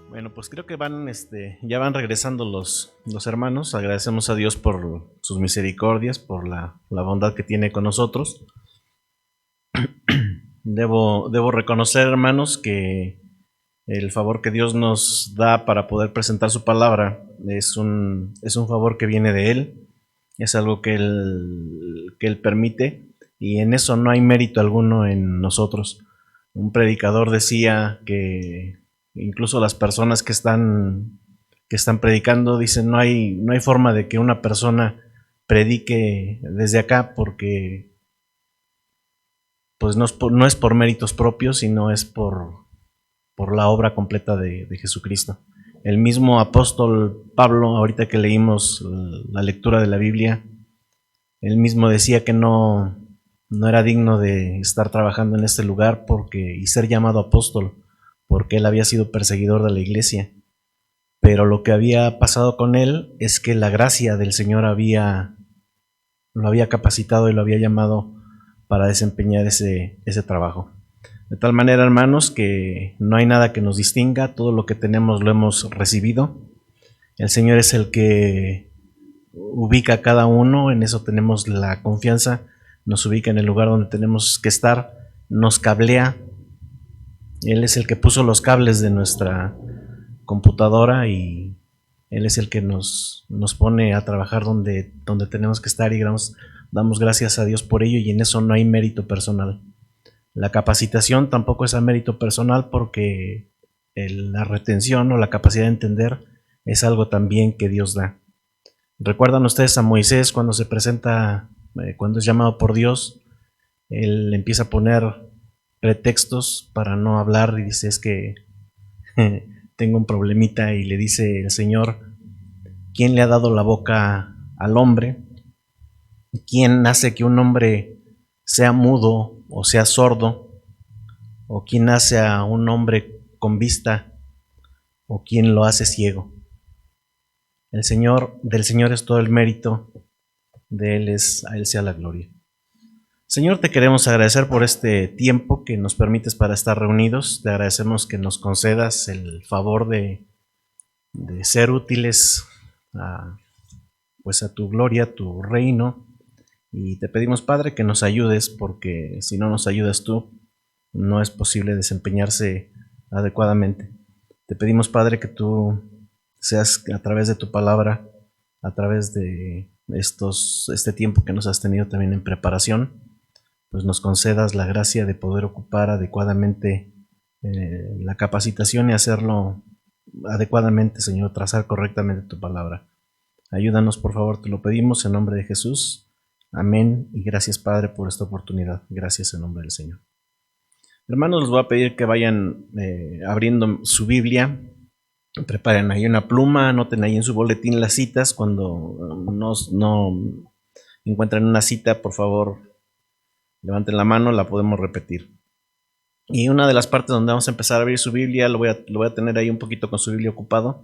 Bueno, pues creo que ya van regresando los hermanos. Agradecemos a Dios por sus misericordias, por la bondad que tiene con nosotros. Debo reconocer, hermanos, que el favor que Dios nos da para poder presentar su palabra es un favor que viene de Él, es algo que Él permite, y en eso no hay mérito alguno en nosotros. Un predicador decía que incluso las personas que están predicando dicen no hay forma de que una persona predique desde acá porque pues no es por méritos propios, sino es por la obra completa de Jesucristo. El mismo apóstol Pablo, ahorita que leímos la lectura de la Biblia, él mismo decía que no era digno de estar trabajando en este lugar y ser llamado apóstol, porque él había sido perseguidor de la iglesia. Pero lo que había pasado con él es que la gracia del Señor lo había capacitado y lo había llamado para desempeñar ese trabajo. De tal manera, hermanos, que no hay nada que nos distinga, todo lo que tenemos lo hemos recibido. El Señor es el que ubica a cada uno, en eso tenemos la confianza, nos ubica en el lugar donde tenemos que estar, nos cablea. Él es el que puso los cables de nuestra computadora y Él es el que nos pone a trabajar donde tenemos que estar, y damos gracias a Dios por ello, y en eso no hay mérito personal. La capacitación tampoco es a mérito personal, porque la retención o la capacidad de entender es algo también que Dios da. ¿Recuerdan ustedes a Moisés cuando se presenta, cuando es llamado por Dios? Él empieza a poner pretextos para no hablar y dice: es que tengo un problemita, y le dice el Señor: ¿quién le ha dado la boca al hombre? ¿Quién hace que un hombre sea mudo o sea sordo? ¿O quién hace a un hombre con vista? ¿O quién lo hace ciego? Del Señor es todo el mérito, de Él a Él sea la gloria. Señor, te queremos agradecer por este tiempo que nos permites para estar reunidos. Te agradecemos que nos concedas el favor de ser útiles a tu gloria, a tu reino. Y te pedimos, Padre, que nos ayudes, porque si no nos ayudas tú, no es posible desempeñarse adecuadamente. Te pedimos, Padre, que tú seas, a través de tu palabra, a través de este tiempo que nos has tenido también en preparación, pues nos concedas la gracia de poder ocupar adecuadamente la capacitación y hacerlo adecuadamente, Señor, trazar correctamente tu palabra. Ayúdanos, por favor, te lo pedimos en nombre de Jesús. Amén. Y gracias, Padre, por esta oportunidad. Gracias en nombre del Señor. Hermanos, les voy a pedir que vayan abriendo su Biblia. Preparen ahí una pluma, anoten ahí en su boletín las citas. Cuando no encuentren una cita, por favor, levanten la mano, la podemos repetir. Y una de las partes donde vamos a empezar a abrir su Biblia, lo voy a tener ahí un poquito con su Biblia ocupado,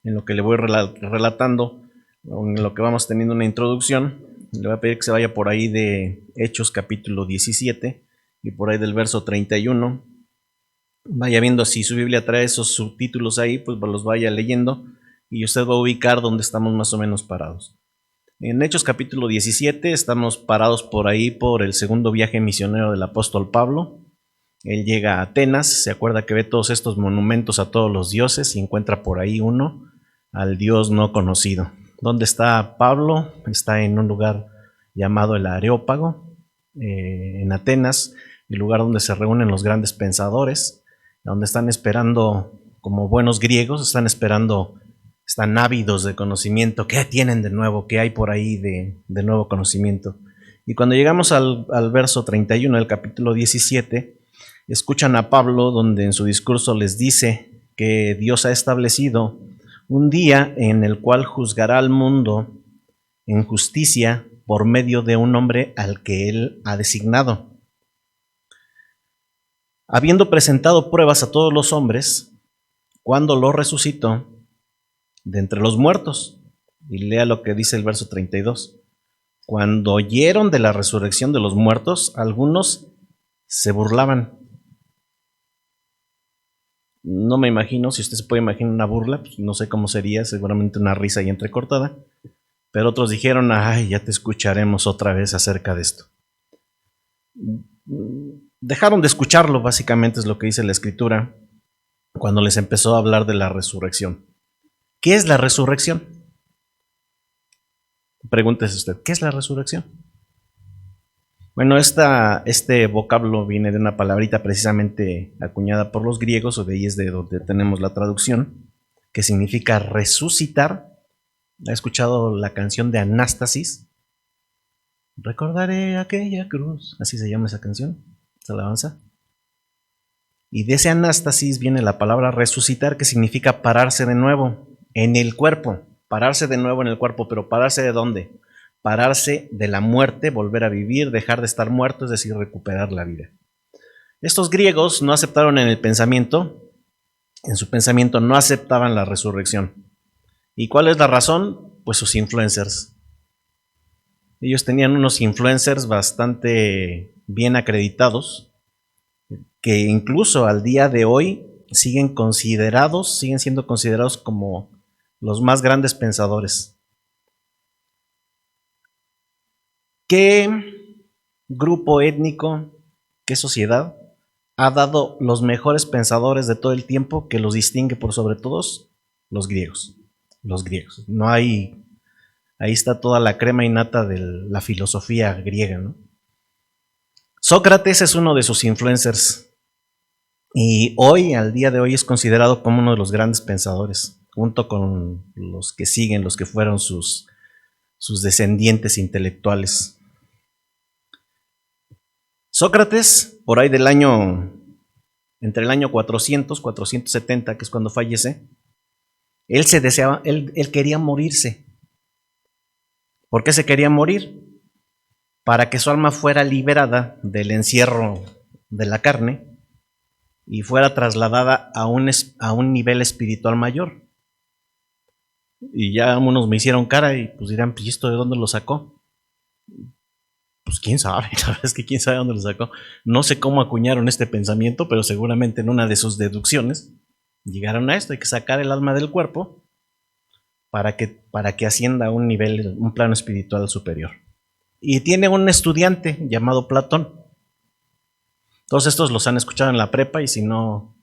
en lo que le voy relatando, en lo que vamos teniendo una introducción. Le voy a pedir que se vaya por ahí de Hechos capítulo 17 y por ahí del verso 31. Vaya viendo si su Biblia trae esos subtítulos ahí, pues los vaya leyendo y usted va a ubicar dónde estamos más o menos parados. En Hechos capítulo 17 estamos parados por ahí por el segundo viaje misionero del apóstol Pablo. Él llega a Atenas, se acuerda que ve todos estos monumentos a todos los dioses y encuentra por ahí uno, al Dios no conocido. ¿Dónde está Pablo? Está en un lugar llamado el Areópago, en Atenas, el lugar donde se reúnen los grandes pensadores, donde están esperando, como buenos griegos, están ávidos de conocimiento. ¿Qué tienen de nuevo? ¿Qué hay por ahí de nuevo conocimiento? Y cuando llegamos al verso 31 del capítulo 17, escuchan a Pablo, donde en su discurso les dice que Dios ha establecido un día en el cual juzgará al mundo en justicia por medio de un hombre al que él ha designado. Habiendo presentado pruebas a todos los hombres, cuando lo resucitó de entre los muertos. Y lea lo que dice el verso 32. Cuando oyeron de la resurrección de los muertos, algunos se burlaban No me imagino, si usted se puede imaginar una burla, pues no sé cómo sería, seguramente una risa ahí entrecortada. Pero otros dijeron, ay, ya te escucharemos otra vez acerca de esto. Dejaron de escucharlo, básicamente es lo que dice la Escritura, cuando les empezó a hablar de la resurrección. ¿Qué es la resurrección? Pregúntese usted, ¿qué es la resurrección? Bueno, este vocablo viene de una palabrita precisamente acuñada por los griegos, o de ahí es de donde tenemos la traducción, que significa resucitar. ¿Ha escuchado la canción de Anástasis? Recordaré aquella cruz, así se llama esa canción, esa alabanza. Y de ese Anástasis viene la palabra resucitar, que significa pararse de nuevo en el cuerpo, pararse de nuevo en el cuerpo, pero ¿pararse de dónde? Pararse de la muerte, volver a vivir, dejar de estar muerto, es decir, recuperar la vida. Estos griegos no aceptaron en su pensamiento no aceptaban la resurrección. ¿Y cuál es la razón? Pues sus influencers. Ellos tenían unos influencers bastante bien acreditados, que incluso al día de hoy siguen siendo considerados como los más grandes pensadores. ¿Qué grupo étnico, qué sociedad ha dado los mejores pensadores de todo el tiempo que los distingue por sobre todos? Los griegos. Los griegos. No hay, ahí está toda la crema innata de la filosofía griega, ¿no? Sócrates es uno de sus influencers y hoy, al día de hoy, es considerado como uno de los grandes pensadores, junto con los que siguen, los que fueron sus descendientes intelectuales. Sócrates, por ahí entre el año 470, que es cuando fallece, él quería morirse. ¿Por qué se quería morir? Para que su alma fuera liberada del encierro de la carne y fuera trasladada a un nivel espiritual mayor. Y ya unos me hicieron cara y pues dirán, pues ¿y esto de dónde lo sacó? Pues quién sabe, la verdad es que quién sabe dónde lo sacó. No sé cómo acuñaron este pensamiento, pero seguramente en una de sus deducciones llegaron a esto, hay que sacar el alma del cuerpo para que ascienda a un plano espiritual superior. Y tiene un estudiante llamado Platón. Todos estos los han escuchado en la prepa y si no,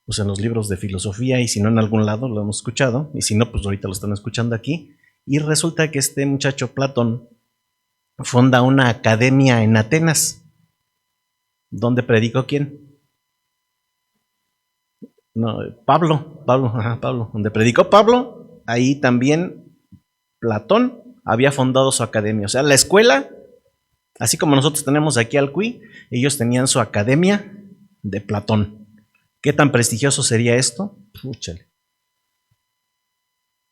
pues en los libros de filosofía y si no en algún lado lo hemos escuchado y si no, pues ahorita lo están escuchando aquí. Y resulta que este muchacho Platón funda una academia en Atenas. ¿Dónde predicó quién? No, Pablo. Donde predicó Pablo, ahí también Platón había fundado su academia. O sea, la escuela, así como nosotros tenemos aquí al CUI, ellos tenían su academia de Platón. ¿Qué tan prestigioso sería esto? Púchale.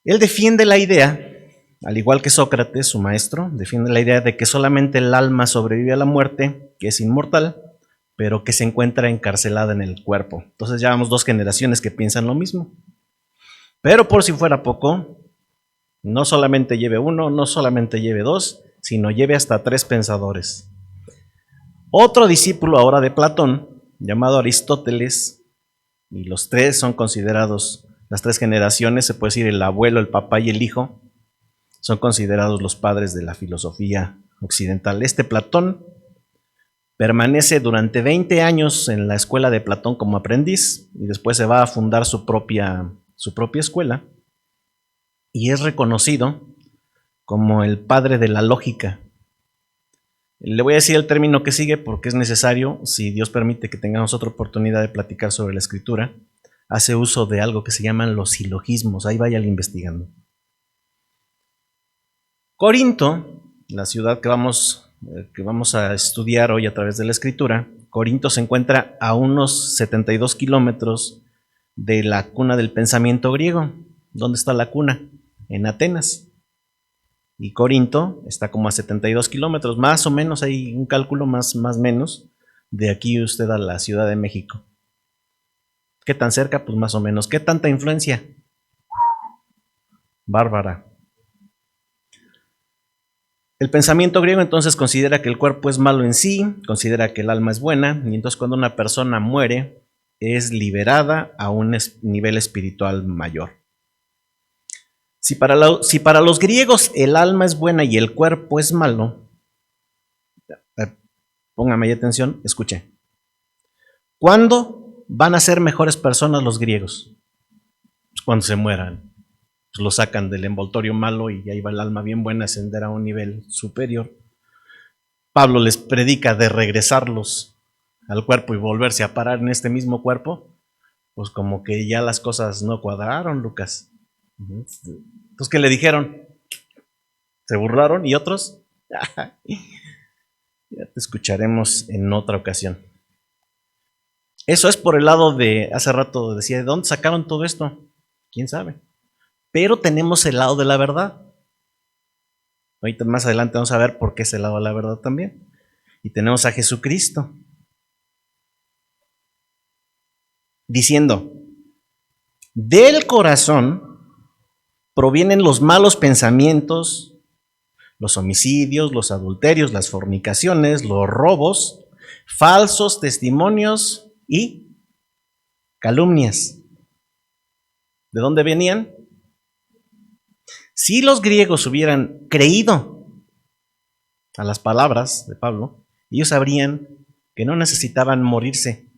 Él defiende la idea, al igual que Sócrates, su maestro, defiende la idea de que solamente el alma sobrevive a la muerte, que es inmortal, pero que se encuentra encarcelada en el cuerpo. Entonces ya vamos 2 generaciones que piensan lo mismo. Pero por si fuera poco, no solamente lleve 1, no solamente lleve 2, sino lleve hasta 3 pensadores. Otro discípulo ahora de Platón, llamado Aristóteles, y los 3 son considerados, las 3 generaciones, se puede decir el abuelo, el papá y el hijo, son considerados los padres de la filosofía occidental. Este Platón permanece durante 20 años en la escuela de Platón como aprendiz y después se va a fundar su propia escuela y es reconocido como el padre de la lógica. Le voy a decir el término que sigue porque es necesario, si Dios permite que tengamos otra oportunidad de platicar sobre la escritura. Hace uso de algo que se llaman los silogismos, ahí váyale investigando. Corinto, la ciudad que vamos a estudiar hoy a través de la escritura, Corinto se encuentra a unos 72 kilómetros de la cuna del pensamiento griego. ¿Dónde está la cuna? En Atenas. Y Corinto está como a 72 kilómetros, más o menos, hay un cálculo más menos, de aquí usted a la Ciudad de México. ¿Qué tan cerca? Pues más o menos. ¿Qué tanta influencia? Bárbara. El pensamiento griego entonces considera que el cuerpo es malo en sí, considera que el alma es buena, y entonces cuando una persona muere, es liberada a un nivel espiritual mayor. Si para los griegos el alma es buena y el cuerpo es malo, póngame atención, escuche. ¿Cuándo van a ser mejores personas los griegos? Pues cuando se mueran. Pues lo sacan del envoltorio malo y ahí va el alma bien buena a ascender a un nivel superior. Pablo les predica de regresarlos al cuerpo y volverse a parar en este mismo cuerpo. Pues como que ya las cosas no cuadraron, Lucas. Entonces, ¿qué le dijeron? ¿Se burlaron? ¿Y otros? Ya te escucharemos en otra ocasión. Eso es por el lado de, hace rato decía, ¿de dónde sacaron todo esto? ¿Quién sabe? Pero tenemos el lado de la verdad. Ahorita más adelante vamos a ver por qué es el lado de la verdad también. Y tenemos a Jesucristo diciendo, del corazón provienen los malos pensamientos, los homicidios, los adulterios, las fornicaciones, los robos, falsos testimonios y calumnias. ¿De dónde venían? Si los griegos hubieran creído a las palabras de Pablo, ellos sabrían que no necesitaban morirse.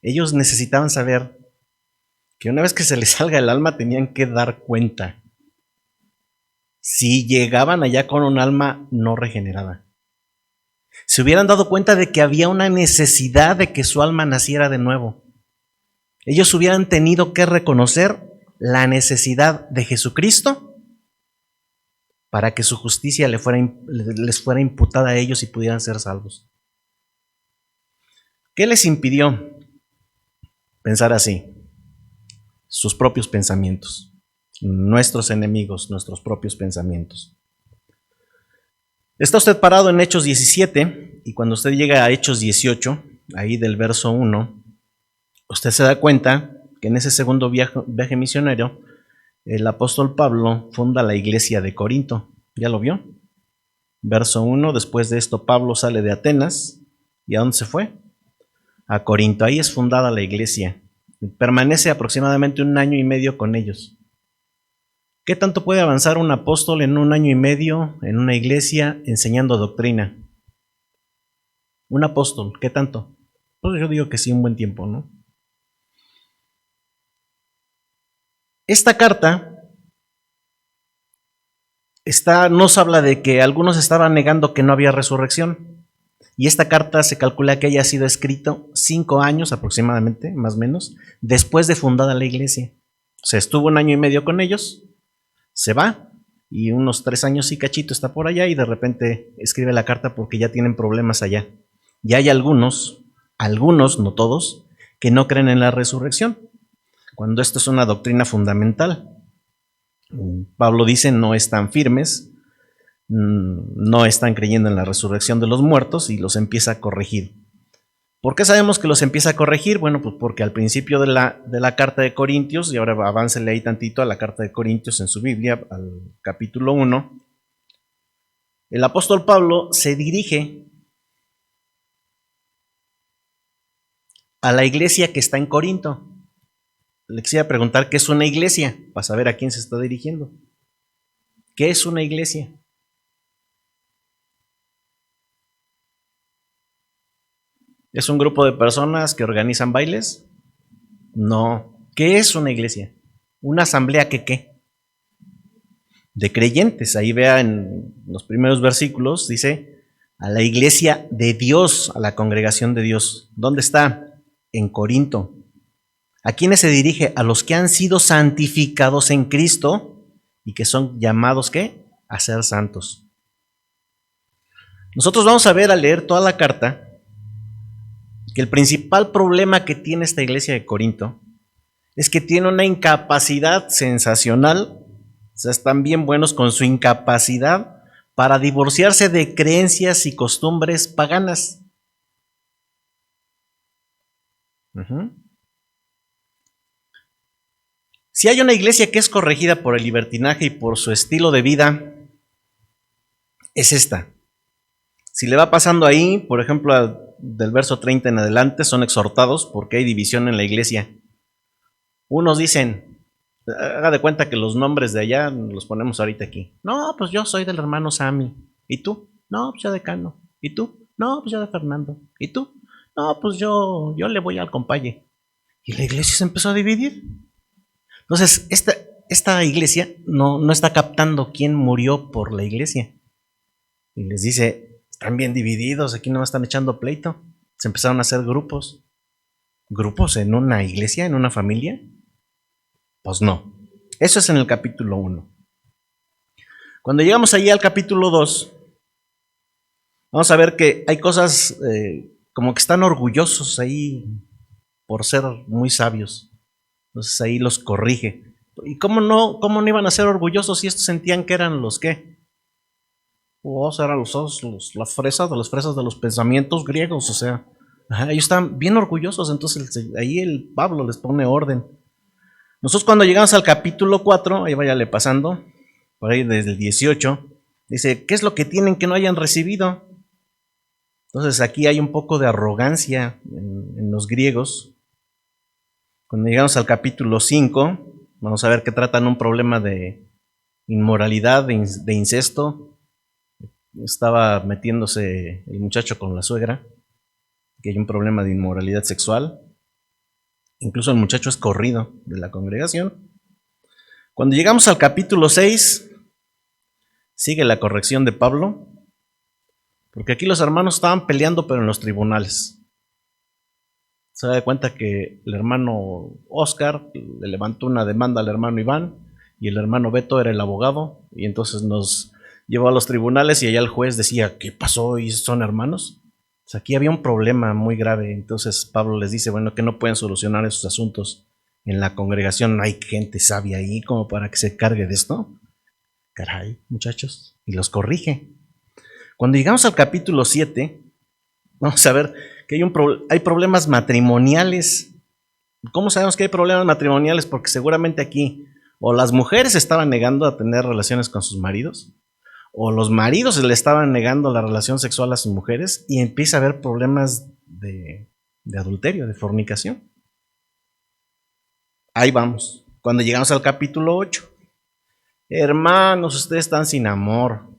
Ellos necesitaban saber que una vez que se les salga el alma tenían que dar cuenta si llegaban allá con un alma no regenerada. Se hubieran dado cuenta de que había una necesidad de que su alma naciera de nuevo. Ellos hubieran tenido que reconocer la necesidad de Jesucristo para que su justicia les fuera imputada a ellos y pudieran ser salvos. ¿Qué les impidió pensar así? Sus propios pensamientos, nuestros enemigos, nuestros propios pensamientos. Está usted parado en Hechos 17 y cuando usted llega a Hechos 18, ahí del verso 1, usted se da cuenta que en ese segundo viaje misionero, el apóstol Pablo funda la iglesia de Corinto. ¿Ya lo vio? Verso 1, después de esto Pablo sale de Atenas. ¿Y a dónde se fue? A Corinto. Ahí es fundada la iglesia. Permanece aproximadamente 1 año y medio con ellos. ¿Qué tanto puede avanzar un apóstol en 1 año y medio en una iglesia enseñando doctrina? Un apóstol, ¿qué tanto? Pues yo digo que sí, un buen tiempo, ¿no? Esta carta nos habla de que algunos estaban negando que no había resurrección. Y esta carta se calcula que haya sido escrito 5 años aproximadamente, más o menos, después de fundada la iglesia. O sea, estuvo 1 año y medio con ellos, se va, y unos 3 años y cachito está por allá, y de repente escribe la carta porque ya tienen problemas allá. Y hay algunos, no todos, que no creen en la resurrección, cuando esto es una doctrina fundamental. Pablo dice, no están firmes, no están creyendo en la resurrección de los muertos y los empieza a corregir. ¿Por qué sabemos que los empieza a corregir? Bueno, pues porque al principio de la carta de Corintios, y ahora aváncele ahí tantito a la carta de Corintios en su Biblia, al capítulo 1, el apóstol Pablo se dirige a la iglesia que está en Corinto. Le quisiera preguntar qué es una iglesia, para saber a quién se está dirigiendo. ¿Qué es una iglesia? ¿Es un grupo de personas que organizan bailes? No. ¿Qué es una iglesia? ¿Una asamblea que qué? De creyentes. Ahí vea en los primeros versículos, dice, a la iglesia de Dios, a la congregación de Dios. ¿Dónde está? En Corinto. ¿A quiénes se dirige? A los que han sido santificados en Cristo y que son llamados, ¿qué? A ser santos. Nosotros vamos a ver al leer toda la carta que el principal problema que tiene esta iglesia de Corinto es que tiene una incapacidad sensacional, o sea, están bien buenos con su incapacidad para divorciarse de creencias y costumbres paganas. Si hay una iglesia que es corregida por el libertinaje y por su estilo de vida, es esta. Si le va pasando ahí, por ejemplo, del verso 30 en adelante, son exhortados porque hay división en la iglesia. Unos dicen, haga de cuenta que los nombres de allá los ponemos ahorita aquí. No, pues yo soy del hermano Sammy. ¿Y tú? No, pues yo de Cano. ¿Y tú? No, pues yo de Fernando. ¿Y tú? No, pues yo le voy al compaye. Y la iglesia se empezó a dividir. Entonces, esta iglesia no está captando quién murió por la iglesia. Y les dice, están bien divididos, aquí no están echando pleito. Se empezaron a hacer grupos. ¿Grupos en una iglesia, en una familia? Pues no. Eso es en el capítulo 1. Cuando llegamos allí al capítulo 2, vamos a ver que hay cosas como que están orgullosos ahí por ser muy sabios. Entonces ahí los corrige. ¿Y cómo no iban a ser orgullosos si estos sentían que eran los qué? Pues eran las fresas de los pensamientos griegos, o sea, ellos están bien orgullosos, entonces ahí el Pablo les pone orden. Nosotros cuando llegamos al capítulo 4, ahí váyale pasando, por ahí desde el 18, dice, ¿qué es lo que tienen que no hayan recibido? Entonces aquí hay un poco de arrogancia en los griegos. Cuando llegamos al capítulo 5, vamos a ver que tratan un problema de inmoralidad, de incesto. Estaba metiéndose el muchacho con la suegra, que hay un problema de inmoralidad sexual. Incluso el muchacho es corrido de la congregación. Cuando llegamos al capítulo 6, sigue la corrección de Pablo, porque aquí los hermanos estaban peleando, pero en los tribunales. Se da cuenta que el hermano Oscar le levantó una demanda al hermano Iván, y el hermano Beto era el abogado, y entonces nos llevó a los tribunales, y allá el juez decía, ¿qué pasó? ¿Y son hermanos? O sea, aquí había un problema muy grave. Entonces Pablo les dice, bueno, que no pueden solucionar esos asuntos en la congregación. No hay gente sabia ahí como para que se cargue de esto. Caray, muchachos. Y los corrige. Cuando llegamos al capítulo 7, vamos a ver que hay problemas matrimoniales. ¿Cómo sabemos que hay problemas matrimoniales? Porque seguramente aquí o las mujeres estaban negando a tener relaciones con sus maridos, o los maridos le estaban negando la relación sexual a sus mujeres, y empieza a haber problemas de adulterio, de fornicación. Ahí vamos. Cuando llegamos al capítulo 8, hermanos, ustedes están sin amor,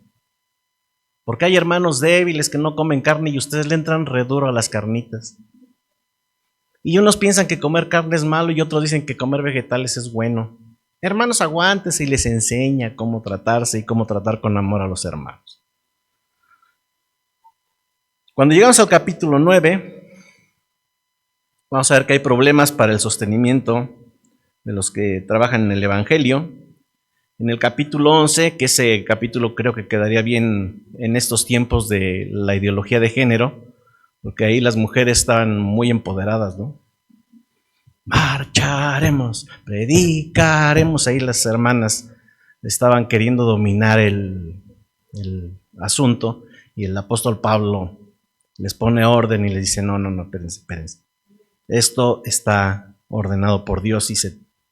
porque hay hermanos débiles que no comen carne y ustedes le entran re duro a las carnitas. Y unos piensan que comer carne es malo y otros dicen que comer vegetales es bueno. Hermanos, aguántense y les enseña cómo tratarse y cómo tratar con amor a los hermanos. Cuando llegamos al capítulo 9, vamos a ver que hay problemas para el sostenimiento de los que trabajan en el Evangelio. En el capítulo 11, que ese capítulo creo que quedaría bien en estos tiempos de la ideología de género, porque ahí las mujeres estaban muy empoderadas, ¿no? Marcharemos, predicaremos. Ahí las hermanas estaban queriendo dominar el asunto, y el apóstol Pablo les pone orden y les dice, no, espérense. Esto está ordenado por Dios y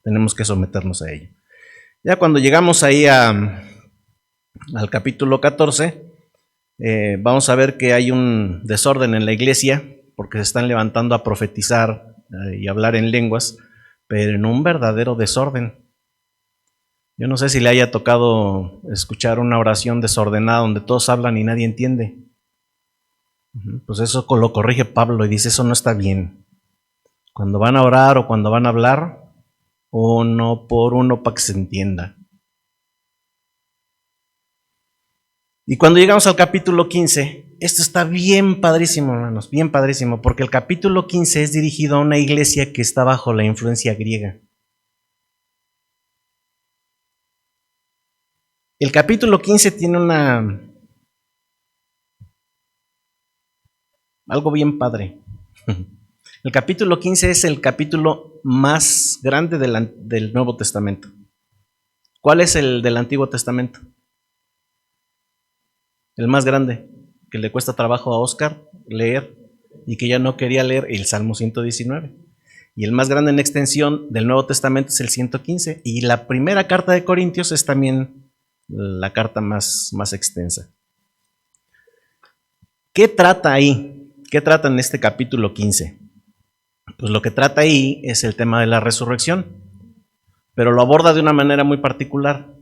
tenemos que someternos a ello. Ya cuando llegamos ahí al capítulo 14, vamos a ver que hay un desorden en la iglesia, porque se están levantando a profetizar y hablar en lenguas, pero en un verdadero desorden. Yo no sé si le haya tocado escuchar una oración desordenada donde todos hablan y nadie entiende. Pues eso lo corrige Pablo y dice, eso no está bien. Cuando van a orar o cuando van a hablar, uno por uno para que se entienda. Y cuando llegamos al capítulo 15, esto está bien padrísimo, hermanos, bien padrísimo, porque el capítulo 15 es dirigido a una iglesia que está bajo la influencia griega. El capítulo 15 tiene algo bien padre. El capítulo 15 es el capítulo más grande del Nuevo Testamento. ¿Cuál es el del Antiguo Testamento? El más grande, que le cuesta trabajo a Oscar leer y que ya no quería leer, el Salmo 119. Y el más grande en extensión del Nuevo Testamento es el 115. Y la primera carta de Corintios es también la carta más extensa. ¿Qué trata ahí? ¿Qué trata en este capítulo 15? Pues lo que trata ahí es el tema de la resurrección, pero lo aborda de una manera muy particular.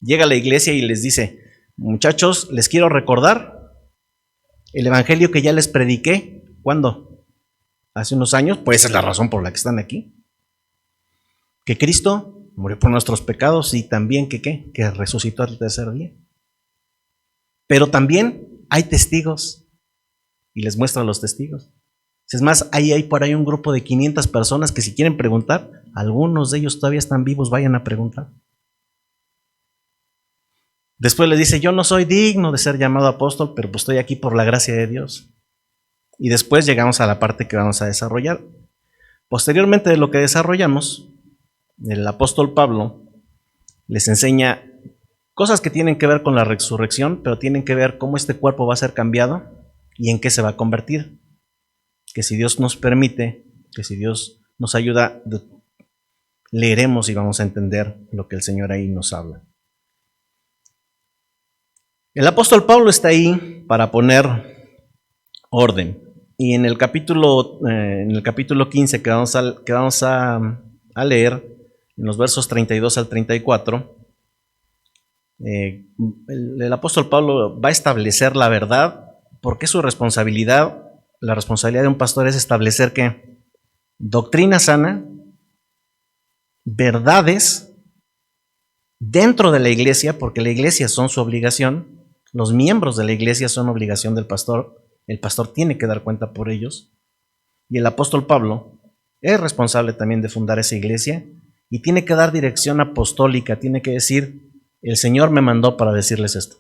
Llega a la iglesia y les dice: muchachos, les quiero recordar el evangelio que ya les prediqué. ¿Cuándo? Hace unos años. Pues esa es la razón por la que están aquí. Que Cristo murió por nuestros pecados y también que resucitó al tercer día. Pero también hay testigos y les muestra a los testigos. Es más, hay por ahí un grupo de 500 personas que si quieren preguntar, algunos de ellos todavía están vivos, vayan a preguntar. Después les dice: yo no soy digno de ser llamado apóstol, pero pues estoy aquí por la gracia de Dios. Y después llegamos a la parte que vamos a desarrollar. Posteriormente de lo que desarrollamos, el apóstol Pablo les enseña cosas que tienen que ver con la resurrección, pero tienen que ver cómo este cuerpo va a ser cambiado y en qué se va a convertir. Que si Dios nos permite, que si Dios nos ayuda, leeremos y vamos a entender lo que el Señor ahí nos habla. El apóstol Pablo está ahí para poner orden. Y en el capítulo 15 que vamos a leer, en los versos 32 al 34, el apóstol Pablo va a establecer la verdad, porque su responsabilidad. La responsabilidad de un pastor es establecer ¿qué? Doctrina sana, verdades dentro de la iglesia, porque la iglesia son su obligación, los miembros de la iglesia son obligación del pastor, el pastor tiene que dar cuenta por ellos, y el apóstol Pablo es responsable también de fundar esa iglesia y tiene que dar dirección apostólica, tiene que decir: el Señor me mandó para decirles esto.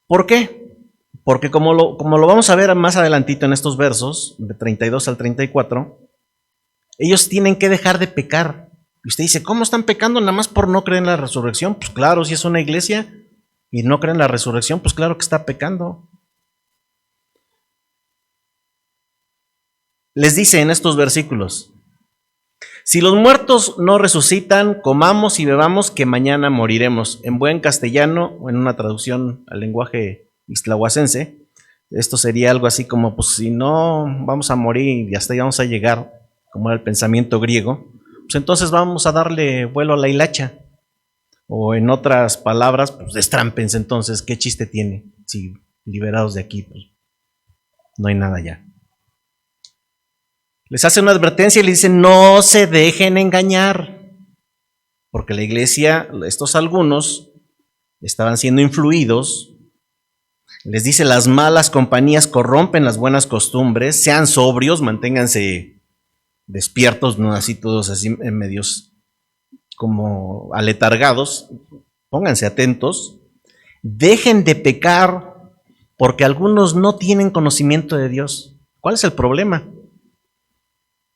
¿Por qué? Porque como lo vamos a ver más adelantito en estos versos, de 32 al 34, ellos tienen que dejar de pecar. Y usted dice: ¿cómo están pecando nada más por no creer en la resurrección? Pues claro, si es una iglesia y no creen en la resurrección, pues claro que está pecando. Les dice en estos versículos: si los muertos no resucitan, comamos y bebamos, que mañana moriremos. En buen castellano, o en una traducción al lenguaje ixtlahuacense, esto sería algo así como: pues si no vamos a morir y hasta ahí vamos a llegar, como era el pensamiento griego, pues entonces vamos a darle vuelo a la hilacha. O en otras palabras, pues destrámpense entonces, ¿qué chiste tiene? Si liberados de aquí, pues no hay nada ya. Les hace una advertencia y les dice: no se dejen engañar, porque la iglesia, estos algunos, estaban siendo influidos. Les dice: las malas compañías corrompen las buenas costumbres, sean sobrios, manténganse despiertos, no así todos así en medios como aletargados, pónganse atentos, dejen de pecar, porque algunos no tienen conocimiento de Dios. ¿Cuál es el problema?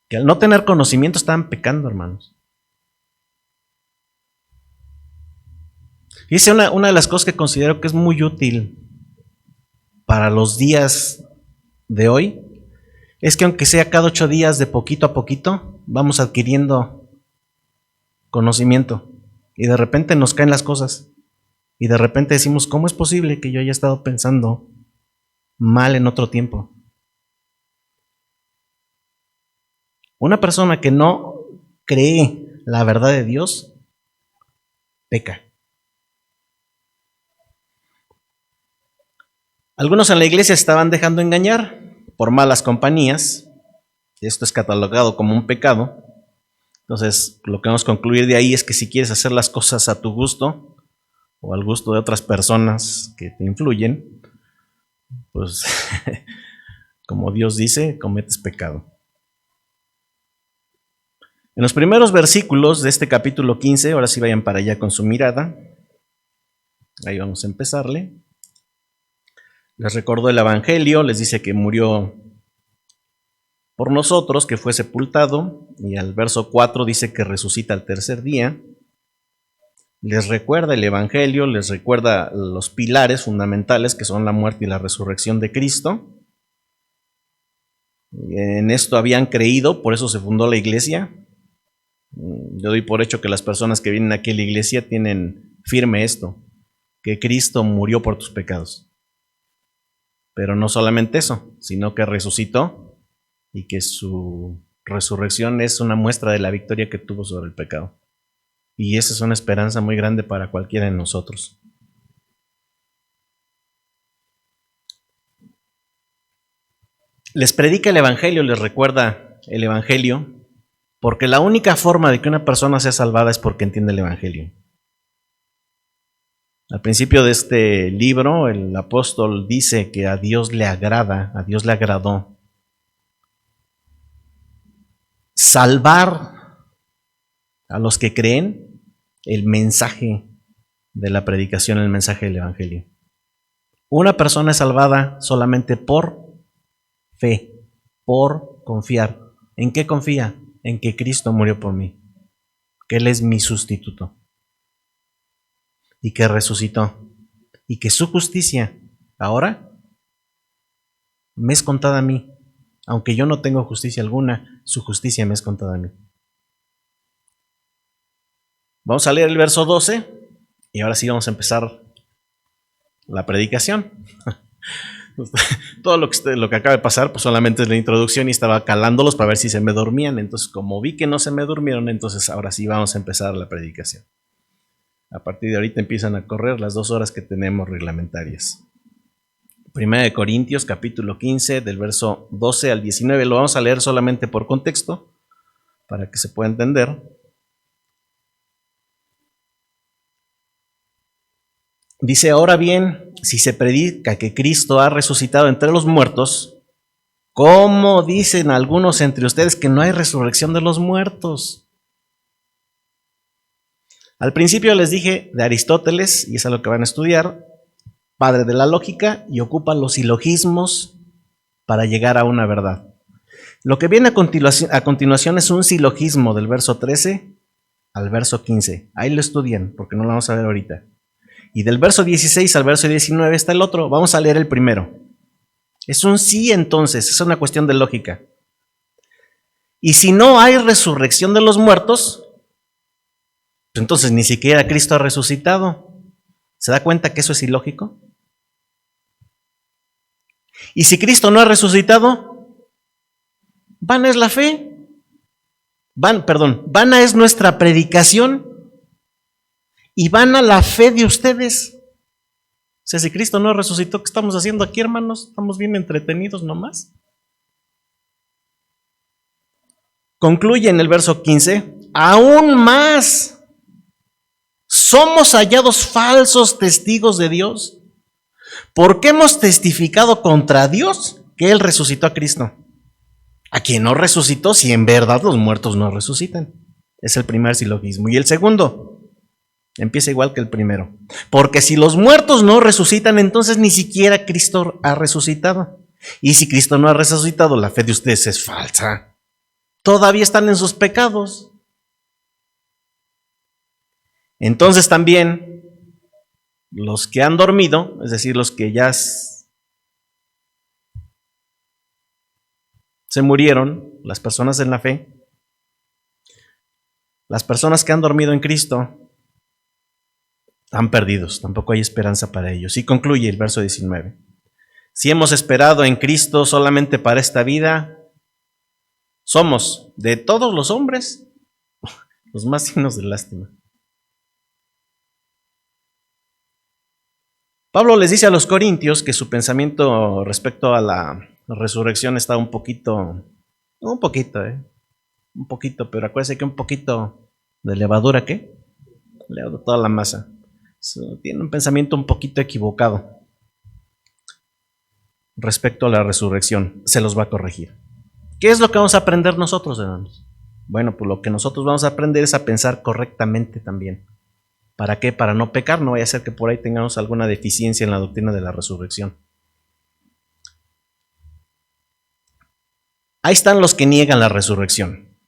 Que al no tener conocimiento estaban pecando, hermanos. Fíjense, una de las cosas que considero que es muy útil para los días de hoy es que aunque sea cada 8 días, de poquito a poquito, vamos adquiriendo conocimiento y de repente nos caen las cosas y de repente decimos: ¿cómo es posible que yo haya estado pensando mal en otro tiempo? Una persona que no cree la verdad de Dios peca. Algunos en la iglesia estaban dejando engañar por malas compañías. Esto es catalogado como un pecado. Entonces, lo que vamos a concluir de ahí es que si quieres hacer las cosas a tu gusto o al gusto de otras personas que te influyen, pues como Dios dice, cometes pecado. En los primeros versículos de este capítulo 15, ahora sí vayan para allá con su mirada. Ahí vamos a empezarle. Les recordó el evangelio, les dice que murió por nosotros, que fue sepultado, y al verso 4 dice que resucita al tercer día. Les recuerda el evangelio, les recuerda los pilares fundamentales que son la muerte y la resurrección de Cristo. En esto habían creído, por eso se fundó la iglesia. Yo doy por hecho que las personas que vienen aquí a la iglesia tienen firme esto. que Cristo murió por tus pecados. Pero no solamente eso, sino que resucitó y que su resurrección es una muestra de la victoria que tuvo sobre el pecado. Y esa es una esperanza muy grande para cualquiera de nosotros. Les predica el Evangelio, les recuerda el Evangelio, porque la única forma de que una persona sea salvada es porque entiende el Evangelio. Al principio de este libro, el apóstol dice que a Dios le agrada, a Dios le agradó salvar a los que creen el mensaje de la predicación, el mensaje del Evangelio. Una persona es salvada solamente por fe, por confiar. ¿En qué confía? En que Cristo murió por mí, que Él es mi sustituto y que resucitó y que su justicia ahora me es contada a mí. Aunque yo no tengo justicia alguna, su justicia me es contada a mí. Vamos a leer el verso 12 y ahora sí vamos a empezar la predicación. Todo lo que acaba de pasar pues solamente es la introducción y estaba calándolos para ver si se me dormían. Entonces, como vi que no se me durmieron, entonces ahora sí vamos a empezar la predicación. A partir de ahorita empiezan a correr las 2 horas que tenemos reglamentarias. Primera de Corintios, capítulo 15, del verso 12 al 19. Lo vamos a leer solamente por contexto, para que se pueda entender. Dice, ahora bien, si se predica que Cristo ha resucitado entre los muertos, ¿cómo dicen algunos entre ustedes que no hay resurrección de los muertos? Al principio les dije de Aristóteles, y es a lo que van a estudiar, padre de la lógica, y ocupa los silogismos para llegar a una verdad. Lo que viene a continuación es un silogismo del verso 13 al verso 15. Ahí lo estudian, porque no lo vamos a ver ahorita. Y del verso 16 al verso 19 está el otro. Vamos a leer el primero. Es un sí entonces, es una cuestión de lógica. Y si no hay resurrección de los muertos, entonces ni siquiera Cristo ha resucitado. ¿Se da cuenta que eso es ilógico? Y si Cristo no ha resucitado, vana es la fe. Vana es nuestra predicación y vana la fe de ustedes. O sea, si Cristo no resucitó, ¿qué estamos haciendo aquí, hermanos? Estamos bien entretenidos nomás. Concluye en el verso 15, aún más, somos hallados falsos testigos de Dios, porque hemos testificado contra Dios que Él resucitó a Cristo. A quien no resucitó, si en verdad los muertos no resucitan. Es el primer silogismo. Y el segundo, empieza igual que el primero. Porque si los muertos no resucitan, entonces ni siquiera Cristo ha resucitado. Y si Cristo no ha resucitado, la fe de ustedes es falsa. Todavía están en sus pecados. Entonces también los que han dormido, es decir, los que ya se murieron, las personas en la fe, las personas que han dormido en Cristo, están perdidos, tampoco hay esperanza para ellos. Y concluye el verso 19. Si hemos esperado en Cristo solamente para esta vida, somos de todos los hombres los más dignos de lástima. Pablo les dice a los corintios que su pensamiento respecto a la resurrección está un poquito, pero acuérdense que un poquito de levadura, ¿qué? Levadura toda la masa. Tiene un pensamiento un poquito equivocado respecto a la resurrección. Se los va a corregir. ¿Qué es lo que vamos a aprender nosotros, hermanos? Bueno, pues lo que nosotros vamos a aprender es a pensar correctamente también. ¿Para qué? Para no pecar, no vaya a ser que por ahí tengamos alguna deficiencia en la doctrina de la resurrección. Ahí están los que niegan la resurrección,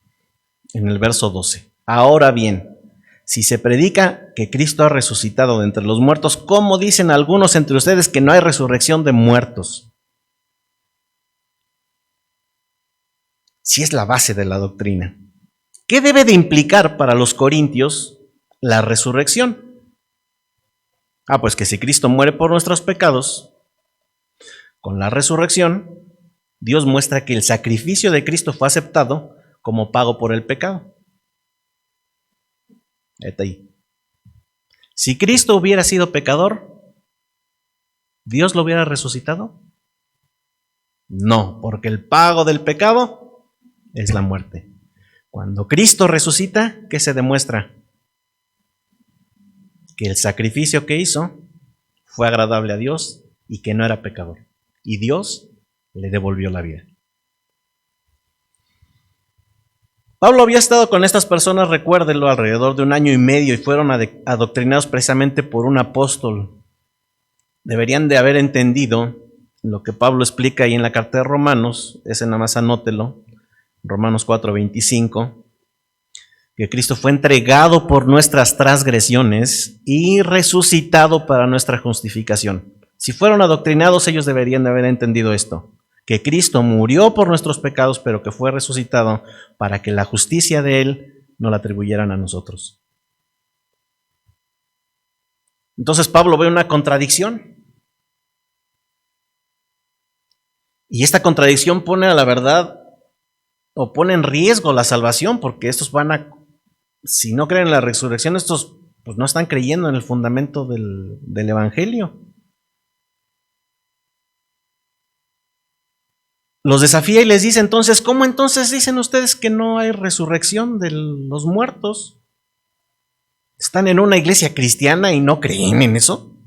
en el verso 12. Ahora bien, si se predica que Cristo ha resucitado de entre los muertos, ¿cómo dicen algunos entre ustedes que no hay resurrección de muertos? Si es la base de la doctrina. ¿Qué debe de implicar para los corintios la resurrección? Pues que si Cristo muere por nuestros pecados, con la resurrección, Dios muestra que el sacrificio de Cristo fue aceptado como pago por el pecado. Está ahí. Si Cristo hubiera sido pecador, ¿Dios lo hubiera resucitado? No, porque el pago del pecado es la muerte. Cuando Cristo resucita, ¿qué se demuestra? Que el sacrificio que hizo fue agradable a Dios y que no era pecador. Y Dios le devolvió la vida. Pablo había estado con estas personas, recuérdenlo, alrededor de 1 año y medio y fueron adoctrinados precisamente por un apóstol. Deberían de haber entendido lo que Pablo explica ahí en la carta de Romanos, ese nada más anótelo, Romanos 4:25, que Cristo fue entregado por nuestras transgresiones y resucitado para nuestra justificación. Si fueron adoctrinados, ellos deberían de haber entendido esto, que Cristo murió por nuestros pecados, pero que fue resucitado para que la justicia de Él no la atribuyeran a nosotros. Entonces Pablo ve una contradicción. Y esta contradicción pone a la verdad, o pone en riesgo la salvación, porque estos si no creen en la resurrección, estos pues no están creyendo en el fundamento del Evangelio. Los desafía y les dice entonces, ¿cómo entonces dicen ustedes que no hay resurrección de los muertos? ¿Están en una iglesia cristiana y no creen en eso?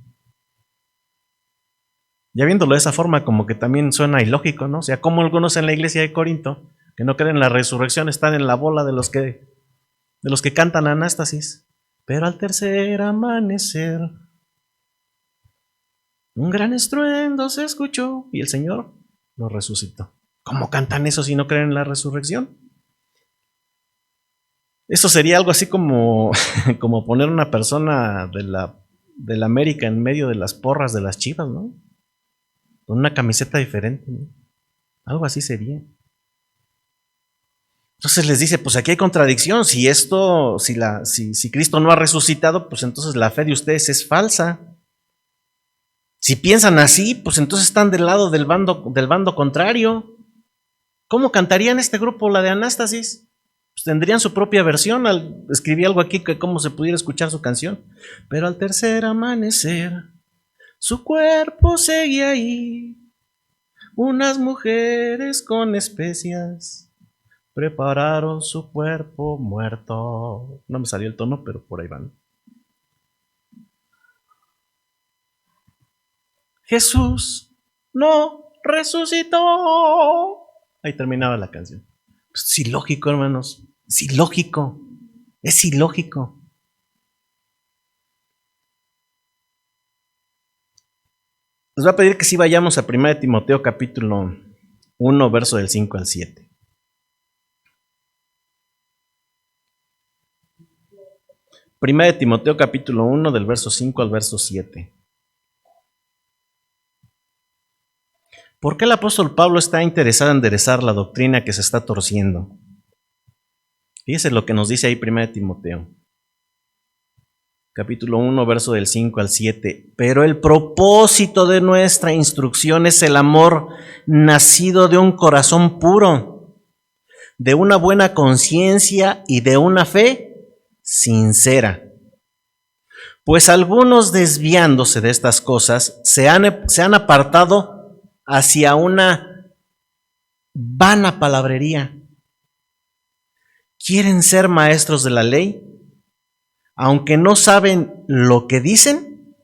Ya viéndolo de esa forma, como que también suena ilógico, ¿no? O sea, como algunos en la iglesia de Corinto, que no creen en la resurrección, están en la bola de los que cantan Anástasis. Pero al tercer amanecer, un gran estruendo se escuchó y el Señor lo resucitó. ¿Cómo cantan eso si no creen en la resurrección? Eso sería algo así como poner una persona de la América en medio de las porras de las Chivas, ¿no? Con una camiseta diferente, ¿no? Algo así sería. Entonces les dice, pues aquí hay contradicción. Si Cristo no ha resucitado, pues entonces la fe de ustedes es falsa. Si piensan así, pues entonces están del lado del bando contrario. ¿Cómo cantarían este grupo la de Anástasis? Pues tendrían su propia versión. Escribí algo aquí que cómo se pudiera escuchar su canción. Pero al tercer amanecer, su cuerpo seguía ahí. Unas mujeres con especias prepararon su cuerpo muerto. No me salió el tono, pero por ahí van. Jesús no resucitó. Ahí terminaba la canción. Es ilógico, hermanos. Es ilógico. Es ilógico. Les voy a pedir que sí vayamos a 1 Timoteo capítulo 1, verso del 5 al 7. Primera de Timoteo capítulo 1 del verso 5 al verso 7. ¿Por qué el apóstol Pablo está interesado en enderezar la doctrina que se está torciendo? Fíjese lo que nos dice ahí 1 de Timoteo. Capítulo 1, verso del 5 al 7. Pero el propósito de nuestra instrucción es el amor nacido de un corazón puro, de una buena conciencia y de una fe sincera. Pues algunos, desviándose de estas cosas, se han apartado hacia una vana palabrería. Quieren ser maestros de la ley, aunque no saben lo que dicen,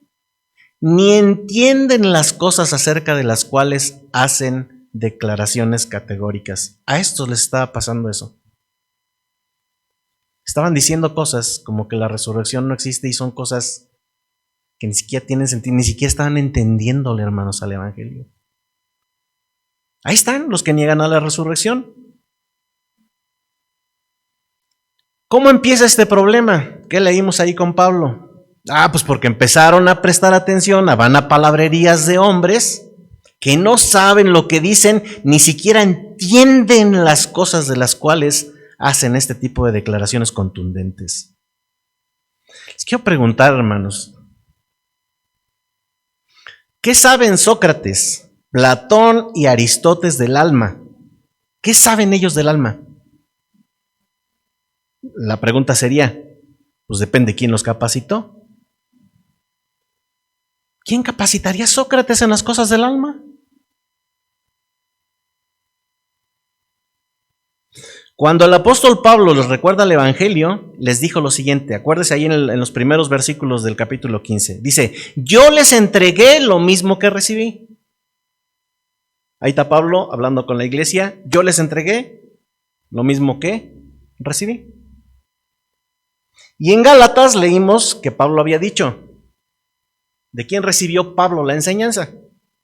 ni entienden las cosas acerca de las cuales hacen declaraciones categóricas. A estos les estaba pasando eso. Estaban diciendo cosas como que la resurrección no existe y son cosas que ni siquiera tienen sentido, ni siquiera estaban entendiéndole, hermanos, al Evangelio. Ahí están los que niegan a la resurrección. ¿Cómo empieza este problema? ¿Qué leímos ahí con Pablo? Pues porque empezaron a prestar atención a vanapalabrerías de hombres que no saben lo que dicen, ni siquiera entienden las cosas de las cuales hacen este tipo de declaraciones contundentes. Les quiero preguntar, hermanos, ¿Qué saben Sócrates, Platón y Aristóteles del alma? ¿Qué saben ellos del alma? La pregunta sería, pues depende quién los capacitó. ¿Quién capacitaría a Sócrates en las cosas del alma? Cuando el apóstol Pablo les recuerda el Evangelio, les dijo lo siguiente, acuérdese ahí en los primeros versículos del capítulo 15, dice, yo les entregué lo mismo que recibí. Ahí está Pablo hablando con la iglesia, yo les entregué lo mismo que recibí. Y en Gálatas leímos que Pablo había dicho, ¿de quién recibió Pablo la enseñanza?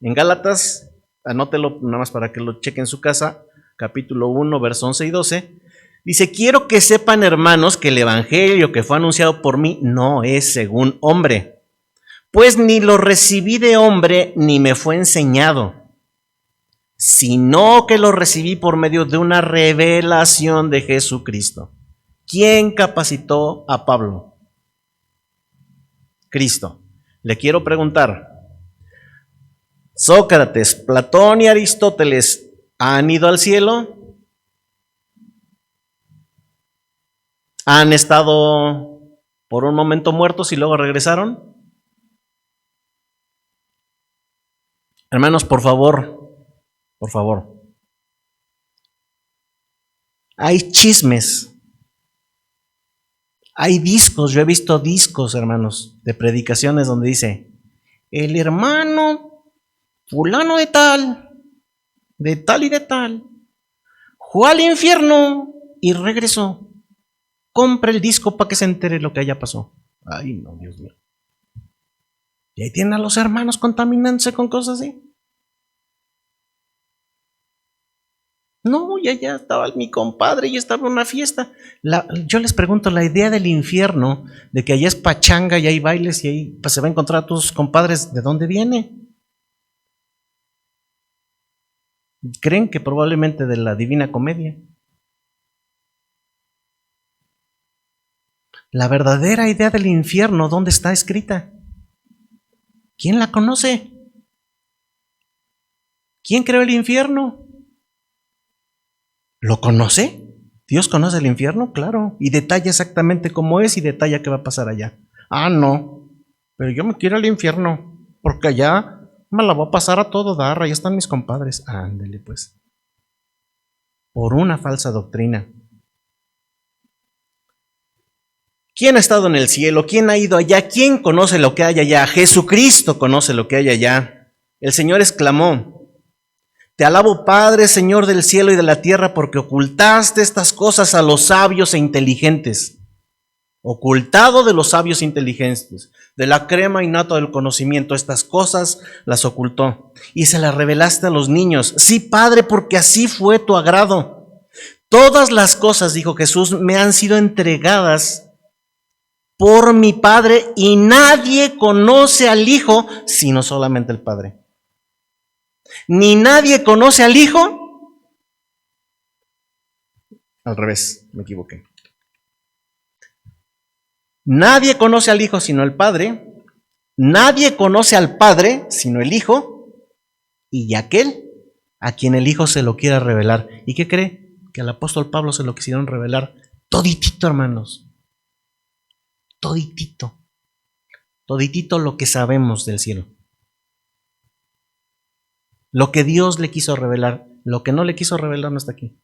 En Gálatas, anótelo nada más para que lo cheque en su casa, capítulo 1, versos 11 y 12, dice, quiero que sepan, hermanos, que el evangelio que fue anunciado por mí no es según hombre, pues ni lo recibí de hombre, ni me fue enseñado, sino que lo recibí por medio de una revelación de Jesucristo. ¿Quién capacitó a Pablo? Cristo. Le quiero preguntar, ¿Sócrates, Platón y Aristóteles han ido al cielo? ¿Han estado por un momento muertos y luego regresaron? Hermanos, por favor, hay chismes, hay discos, yo he visto discos, hermanos, de predicaciones donde dice, el hermano fulano de tal y de tal, fue al infierno y regresó. Compre el disco para que se entere lo que allá pasó. Ay, no, Dios mío. Y ahí tienen a los hermanos contaminándose con cosas así. No, ya estaba mi compadre, ya estaba en una fiesta. Yo les pregunto, la idea del infierno, de que allá es pachanga y hay bailes y ahí pues, se va a encontrar a tus compadres, ¿de dónde viene? ¿Creen que probablemente de la Divina Comedia? La verdadera idea del infierno, ¿dónde está escrita? ¿Quién la conoce? ¿Quién creó el infierno? ¿Lo conoce? ¿Dios conoce el infierno? Claro. Y detalla exactamente cómo es y detalla qué va a pasar allá. Ah, no. Pero yo me quiero al infierno, porque allá me la voy a pasar a todo dar, ahí están mis compadres. Ándele pues. Por una falsa doctrina. ¿Quién ha estado en el cielo? ¿Quién ha ido allá? ¿Quién conoce lo que hay allá? Jesucristo conoce lo que hay allá. El Señor exclamó, te alabo, Padre, Señor del cielo y de la tierra, porque ocultaste estas cosas a los sabios e inteligentes. Ocultado de los sabios e inteligentes, de la crema innata del conocimiento, estas cosas las ocultó y se las revelaste a los niños. Sí, Padre, porque así fue tu agrado. Todas las cosas, dijo Jesús, me han sido entregadas por mi Padre y nadie conoce al Hijo sino solamente el Padre. Ni nadie conoce al Hijo. Al revés, me equivoqué. Nadie conoce al Hijo sino el Padre. Nadie conoce al Padre sino el Hijo. Y aquel a quien el Hijo se lo quiera revelar. ¿Y qué cree? Que al apóstol Pablo se lo quisieron revelar toditito, hermanos. Toditito. Toditito lo que sabemos del cielo. Lo que Dios le quiso revelar, lo que no le quiso revelar no está aquí.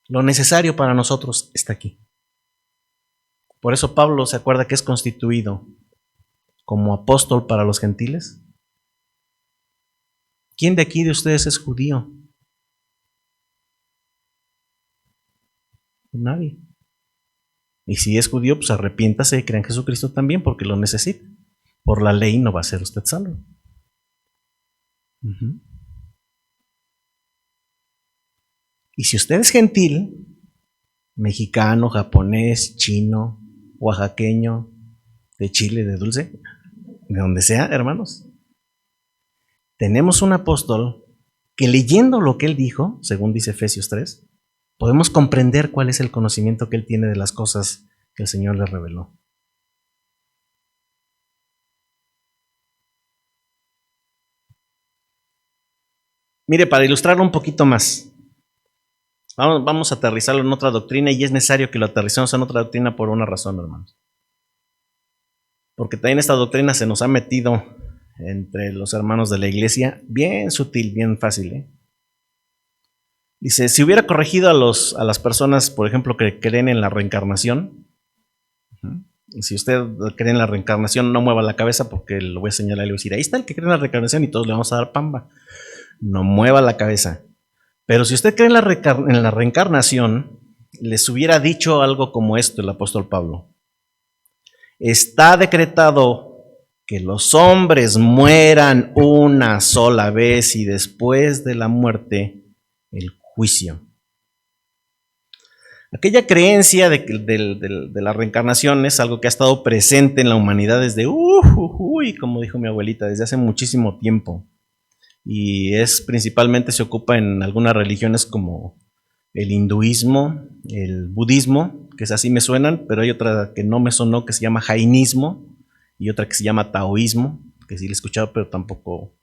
Lo necesario para nosotros está aquí. Por eso Pablo se acuerda que es constituido como apóstol para los gentiles. ¿Quién de aquí de ustedes es judío? Nadie. Y si es judío, pues arrepiéntase y crea en Jesucristo también porque lo necesita. Por la ley no va a ser usted salvo. Y si usted es gentil, mexicano, japonés, chino, oaxaqueño, de Chile, de Dulce, de donde sea, hermanos, tenemos un apóstol que leyendo lo que él dijo, según dice Efesios 3, podemos comprender cuál es el conocimiento que él tiene de las cosas que el Señor le reveló. Mire, para ilustrarlo un poquito más, vamos a aterrizarlo en otra doctrina y es necesario que lo aterricemos en otra doctrina por una razón, hermanos. Porque también esta doctrina se nos ha metido entre los hermanos de la iglesia, bien sutil, bien fácil. Dice, si hubiera corregido a las personas, por ejemplo, que creen en la reencarnación, si usted cree en la reencarnación, no mueva la cabeza porque lo voy a señalar y le voy a decir, ahí está el que cree en la reencarnación y todos le vamos a dar pamba. No mueva la cabeza. Pero si usted cree en la reencarnación, les hubiera dicho algo como esto el apóstol Pablo. Está decretado que los hombres mueran una sola vez y después de la muerte el juicio. Aquella creencia de la reencarnación es algo que ha estado presente en la humanidad desde, como dijo mi abuelita, desde hace muchísimo tiempo. Y principalmente se ocupa en algunas religiones como el hinduismo, el budismo, que es así me suenan, pero hay otra que no me sonó que se llama jainismo y otra que se llama taoísmo, que sí la he escuchado, pero tampoco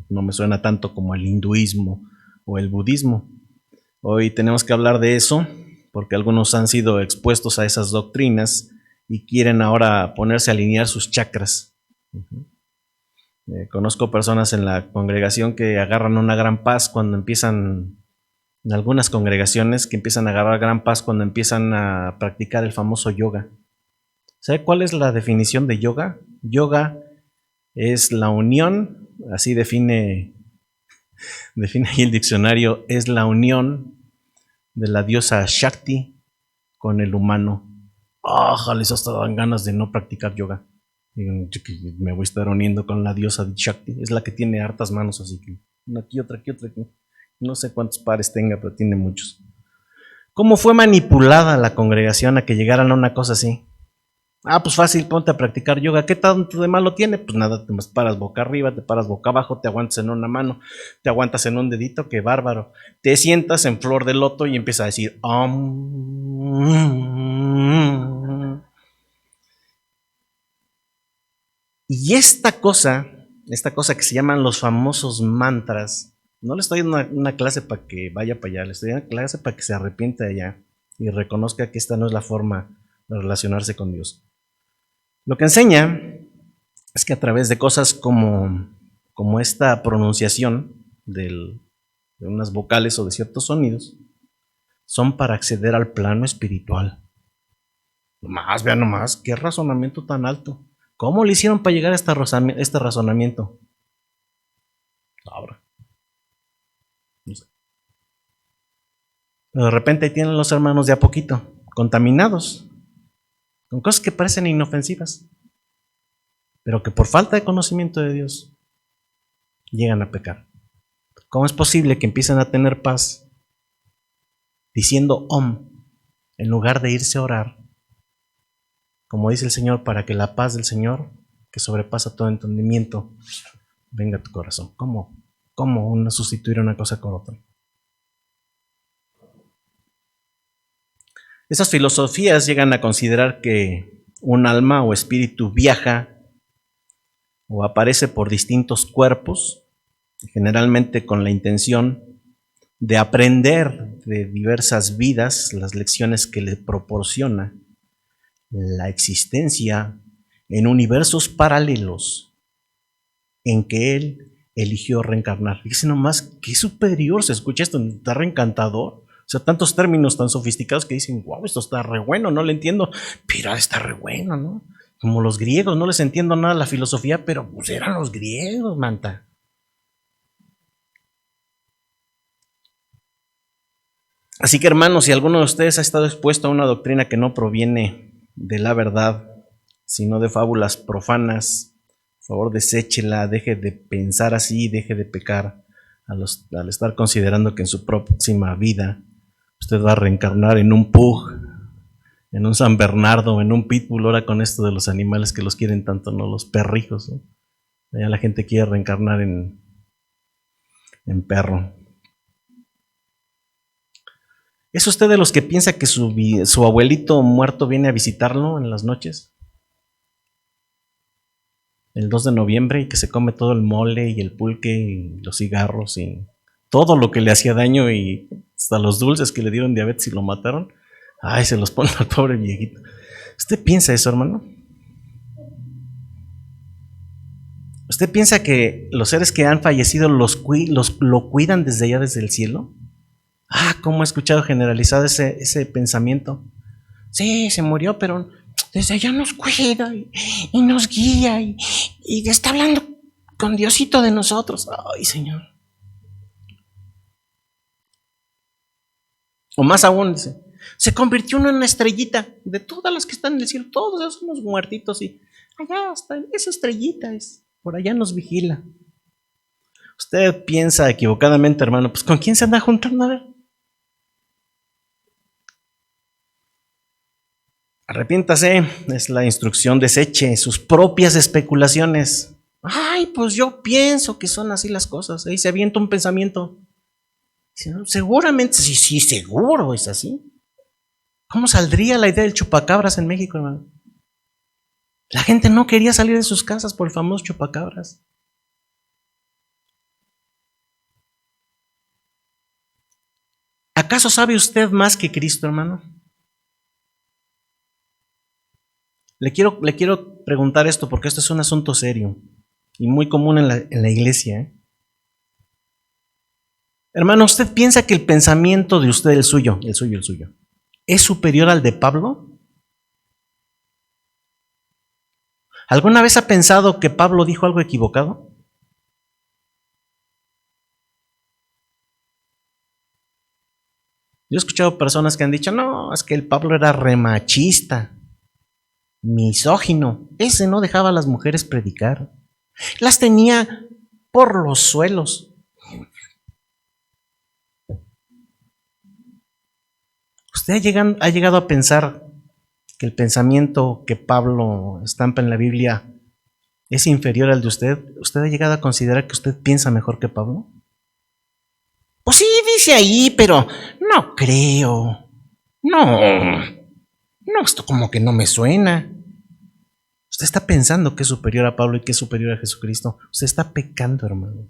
no me suena tanto como el hinduismo o el budismo. Hoy tenemos que hablar de eso porque algunos han sido expuestos a esas doctrinas y quieren ahora ponerse a alinear sus chakras. Conozco personas en la congregación que agarran una gran paz cuando empiezan, en algunas congregaciones que empiezan a agarrar gran paz cuando empiezan a practicar el famoso yoga. ¿Sabe cuál es la definición de yoga? Yoga es la unión, así define ahí el diccionario, es la unión de la diosa Shakti con el humano. Les hasta dan ganas de no practicar yoga. Me voy a estar uniendo con la diosa Shakti. Es la que tiene hartas manos, así que una aquí, otra aquí, otra aquí. No sé cuántos pares tenga, pero tiene muchos. ¿Cómo fue manipulada la congregación a que llegaran a una cosa así? Pues fácil, ponte a practicar yoga. ¿Qué tanto de malo tiene? Pues nada, te paras boca arriba, te paras boca abajo, te aguantas en una mano, te aguantas en un dedito, qué bárbaro. Te sientas en flor de loto y empiezas a decir Y esta cosa que se llaman los famosos mantras, no le estoy dando una clase para que vaya para allá, le estoy dando una clase para que se arrepienta de allá y reconozca que esta no es la forma de relacionarse con Dios. Lo que enseña es que a través de cosas como esta pronunciación de unas vocales o de ciertos sonidos, son para acceder al plano espiritual. Vean nomás, qué razonamiento tan alto. ¿Cómo le hicieron para llegar a este razonamiento? Ahora. No sé. Pero de repente ahí tienen los hermanos de a poquito, contaminados, con cosas que parecen inofensivas, pero que por falta de conocimiento de Dios llegan a pecar. ¿Cómo es posible que empiecen a tener paz diciendo Om en lugar de irse a orar? Como dice el Señor, para que la paz del Señor, que sobrepasa todo entendimiento, venga a tu corazón. ¿Cómo uno sustituir una cosa con otra? Esas filosofías llegan a considerar que un alma o espíritu viaja o aparece por distintos cuerpos, generalmente con la intención de aprender de diversas vidas las lecciones que le proporciona la existencia en universos paralelos en que él eligió reencarnar. Fíjense nomás qué superior se escucha esto, está reencantador. O sea, tantos términos tan sofisticados que dicen, wow, esto está re bueno, no le entiendo, pero está re bueno, ¿no? Como los griegos, no les entiendo nada la filosofía, pero pues eran los griegos, manta. Así que hermanos, si alguno de ustedes ha estado expuesto a una doctrina que no proviene de la verdad, sino de fábulas profanas, por favor deséchela, deje de pensar así, deje de pecar al estar considerando que en su próxima vida usted va a reencarnar en un pug, en un San Bernardo, en un pitbull, ahora con esto de los animales que los quieren tanto, ¿no? Los perrijos, ¿no? Ya la gente quiere reencarnar en perro. ¿Es usted de los que piensa que su abuelito muerto viene a visitarlo en las noches? El 2 de noviembre y que se come todo el mole y el pulque y los cigarros y todo lo que le hacía daño y hasta los dulces que le dieron diabetes y lo mataron, ay, se los pone al pobre viejito. ¿Usted piensa eso, hermano? ¿Usted piensa que los seres que han fallecido lo cuidan desde allá, desde el cielo? Ah, cómo he escuchado generalizado ese pensamiento. Sí, se murió, pero desde allá nos cuida y nos guía y está hablando con Diosito de nosotros. Ay, Señor. O más aún, dice, se convirtió en una estrellita de todas las que están en el cielo. Todos esos son los muertitos y allá está, esa estrellita es, por allá nos vigila. Usted piensa equivocadamente, hermano, pues ¿con quién se anda juntando? A ver. Arrepiéntase, es la instrucción, deseche sus propias especulaciones. Ay, pues yo pienso que son así las cosas. Ahí se avienta un pensamiento. Seguramente, sí, seguro es así. ¿Cómo saldría la idea del chupacabras en México, hermano? La gente no quería salir de sus casas por el famoso chupacabras. ¿Acaso sabe usted más que Cristo, hermano? Le quiero preguntar esto porque esto es un asunto serio y muy común en la iglesia, ¿eh? Hermano, ¿usted piensa que el pensamiento de usted, el suyo, es superior al de Pablo? ¿Alguna vez ha pensado que Pablo dijo algo equivocado? Yo he escuchado personas que han dicho, no, es que el Pablo era remachista, misógino, ese no dejaba a las mujeres predicar, las tenía por los suelos. ¿Usted ha llegado a pensar que el pensamiento que Pablo estampa en la Biblia es inferior al de usted? ¿Usted ha llegado a considerar que usted piensa mejor que Pablo? Pues sí, dice ahí, pero no creo. No, esto como que no me suena. Usted está pensando que es superior a Pablo y que es superior a Jesucristo. Usted está pecando, hermano.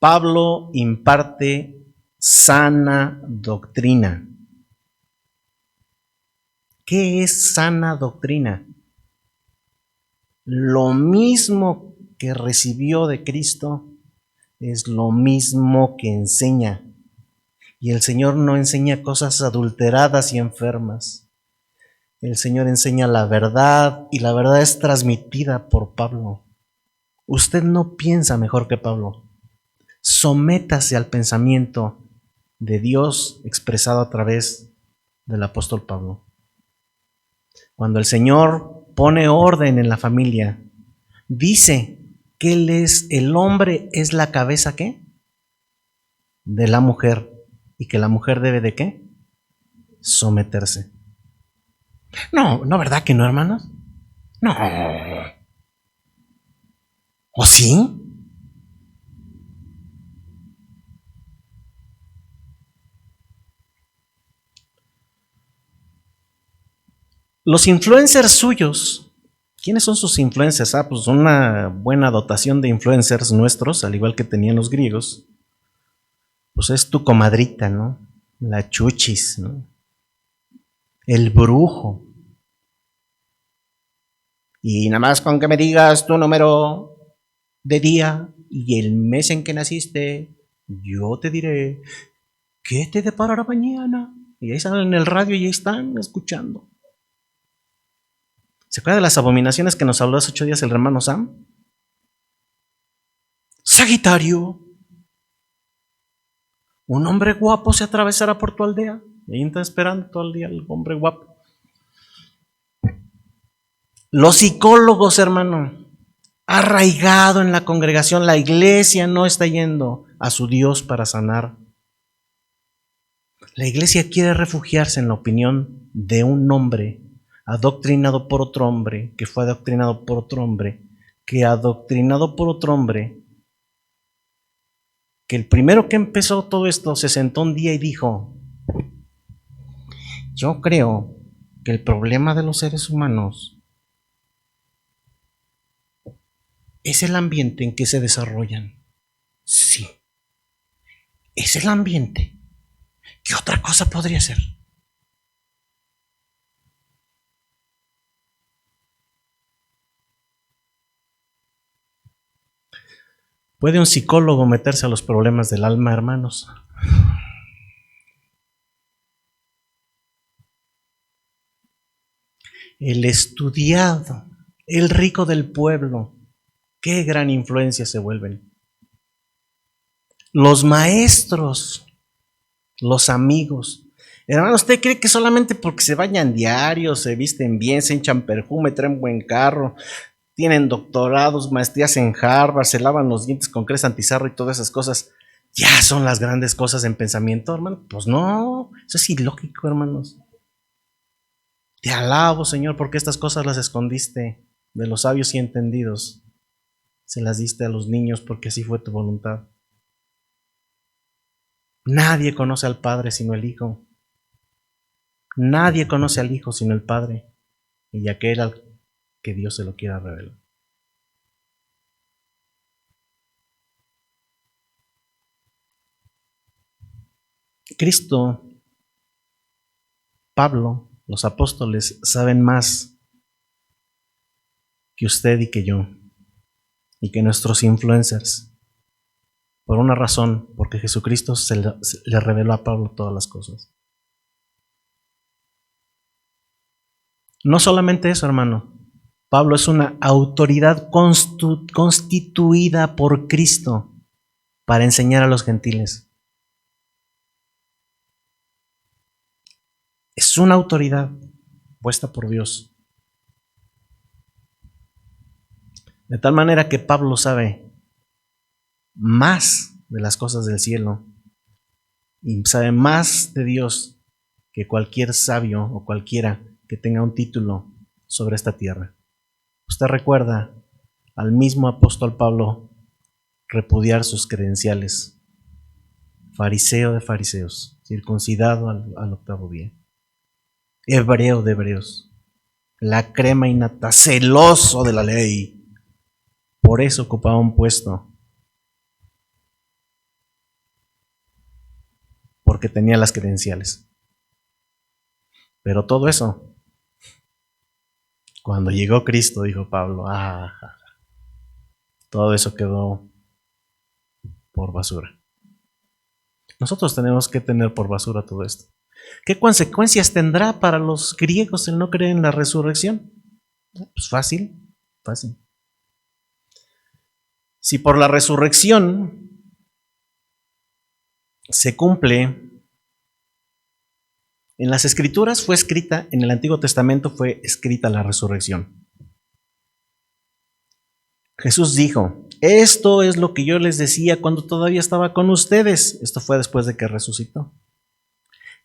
Pablo imparte sana doctrina. ¿Qué es sana doctrina? Lo mismo que recibió de Cristo es lo mismo que enseña. Y el Señor no enseña cosas adulteradas y enfermas. El Señor enseña la verdad y la verdad es transmitida por Pablo. Usted no piensa mejor que Pablo. Sométase al pensamiento de Dios expresado a través del apóstol Pablo. Cuando el Señor pone orden en la familia, dice que el hombre es la cabeza, ¿qué? De la mujer, y que la mujer debe de ¿qué? Someterse. No, ¿verdad que no, hermanos? No. ¿O sí? Los influencers suyos, ¿quiénes son sus influencers? Pues una buena dotación de influencers nuestros, al igual que tenían los griegos. Pues es tu comadrita, ¿no? La chuchis, ¿no? El brujo. Y nada más con que me digas tu número de día y el mes en que naciste, yo te diré qué te deparará mañana. Y ahí están en el radio y ahí están escuchando. ¿Se acuerda de las abominaciones que nos habló hace 8 días el hermano Sam? Sagitario, un hombre guapo se atravesará por tu aldea. Y ahí está esperando todo el día el hombre guapo. Los psicólogos, hermano, arraigado en la congregación, la iglesia no está yendo a su Dios para sanar. La iglesia quiere refugiarse en la opinión de un hombre adoctrinado por otro hombre, que fue adoctrinado por otro hombre, que adoctrinado por otro hombre, que el primero que empezó todo esto se sentó un día y dijo, yo creo que el problema de los seres humanos ¿Es el ambiente en que se desarrollan? Sí. ¿Es el ambiente? ¿Qué otra cosa podría ser? ¿Puede un psicólogo meterse a los problemas del alma, hermanos? El estudiado, el rico del pueblo, qué gran influencia se vuelven. Los maestros, los amigos. Hermano, ¿usted cree que solamente porque se bañan diario, se visten bien, se hinchan perfume, traen buen carro, tienen doctorados, maestrías en Harvard, se lavan los dientes con cresta antizarro y todas esas cosas, ya son las grandes cosas en pensamiento, hermano? Pues no, eso es ilógico, hermanos. Te alabo, Señor, porque estas cosas las escondiste de los sabios y entendidos. Se las diste a los niños porque así fue tu voluntad. Nadie conoce al Padre sino el Hijo. Nadie conoce al Hijo sino el Padre y aquel al que Dios se lo quiera revelar. Cristo, Pablo, los apóstoles saben más que usted y que yo y que nuestros influencers. Por una razón, porque Jesucristo se le reveló a Pablo todas las cosas. No solamente eso, hermano. Pablo es una autoridad constituida por Cristo para enseñar a los gentiles. Es una autoridad puesta por Dios. De tal manera que Pablo sabe más de las cosas del cielo y sabe más de Dios que cualquier sabio o cualquiera que tenga un título sobre esta tierra. Usted recuerda al mismo apóstol Pablo repudiar sus credenciales. Fariseo de fariseos, circuncidado al octavo día. Hebreo de hebreos, la crema innata, celoso de la ley. Por eso ocupaba un puesto, porque tenía las credenciales. Pero todo eso, cuando llegó Cristo, dijo Pablo, todo eso quedó por basura. Nosotros tenemos que tener por basura todo esto. ¿Qué consecuencias tendrá para los griegos el no creer en la resurrección? Pues fácil. Si por la resurrección se cumple, en las Escrituras fue escrita, en el Antiguo Testamento fue escrita la resurrección. Jesús dijo, esto es lo que yo les decía cuando todavía estaba con ustedes. Esto fue después de que resucitó.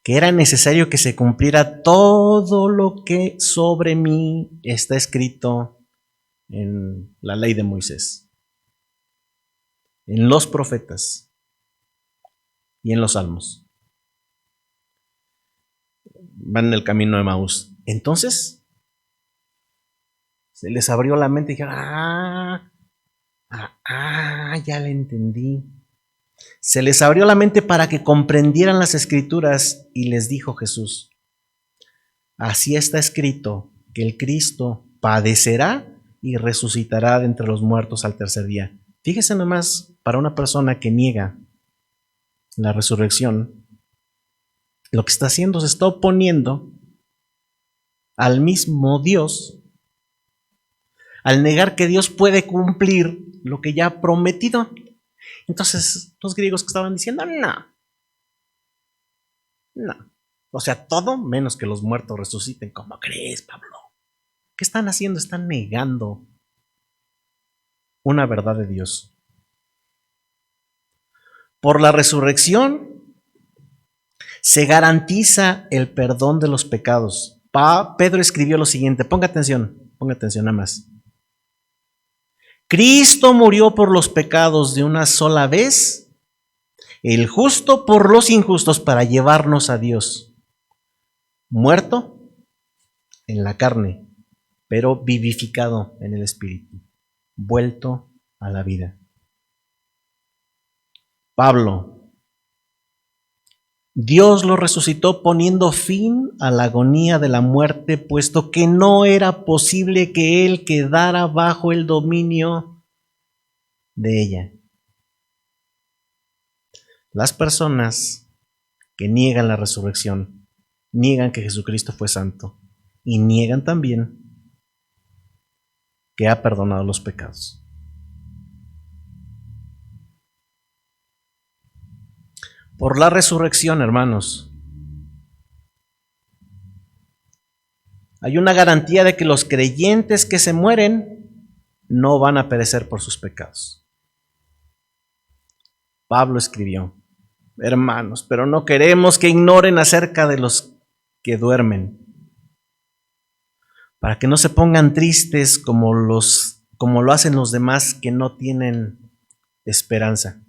Que era necesario que se cumpliera todo lo que sobre mí está escrito en la ley de Moisés, en los profetas y en los salmos. Van en el camino de Maús. Entonces, se les abrió la mente y dijeron, ya le entendí. Se les abrió la mente para que comprendieran las Escrituras y les dijo Jesús, así está escrito que el Cristo padecerá y resucitará de entre los muertos al tercer día. Fíjese nomás, para una persona que niega la resurrección, lo que está haciendo se está oponiendo al mismo Dios, al negar que Dios puede cumplir lo que ya ha prometido. Entonces, los griegos que estaban diciendo, no. O sea, todo menos que los muertos resuciten. ¿Cómo crees, Pablo? ¿Qué están haciendo? Están negando una verdad de Dios. Por la resurrección se garantiza el perdón de los pecados. Pedro escribió lo siguiente, ponga atención nada más. Cristo murió por los pecados de una sola vez, el justo por los injustos, para llevarnos a Dios. Muerto en la carne, pero vivificado en el espíritu. Vuelto a la vida. Pablo, Dios lo resucitó poniendo fin a la agonía de la muerte, puesto que no era posible que él quedara bajo el dominio de ella. Las personas que niegan la resurrección, niegan que Jesucristo fue santo y niegan también que ha perdonado los pecados. Por la resurrección, hermanos, hay una garantía de que los creyentes que se mueren no van a perecer por sus pecados. Pablo escribió: hermanos, pero no queremos que ignoren acerca de los que duermen, para que no se pongan tristes como lo hacen los demás que no tienen esperanza.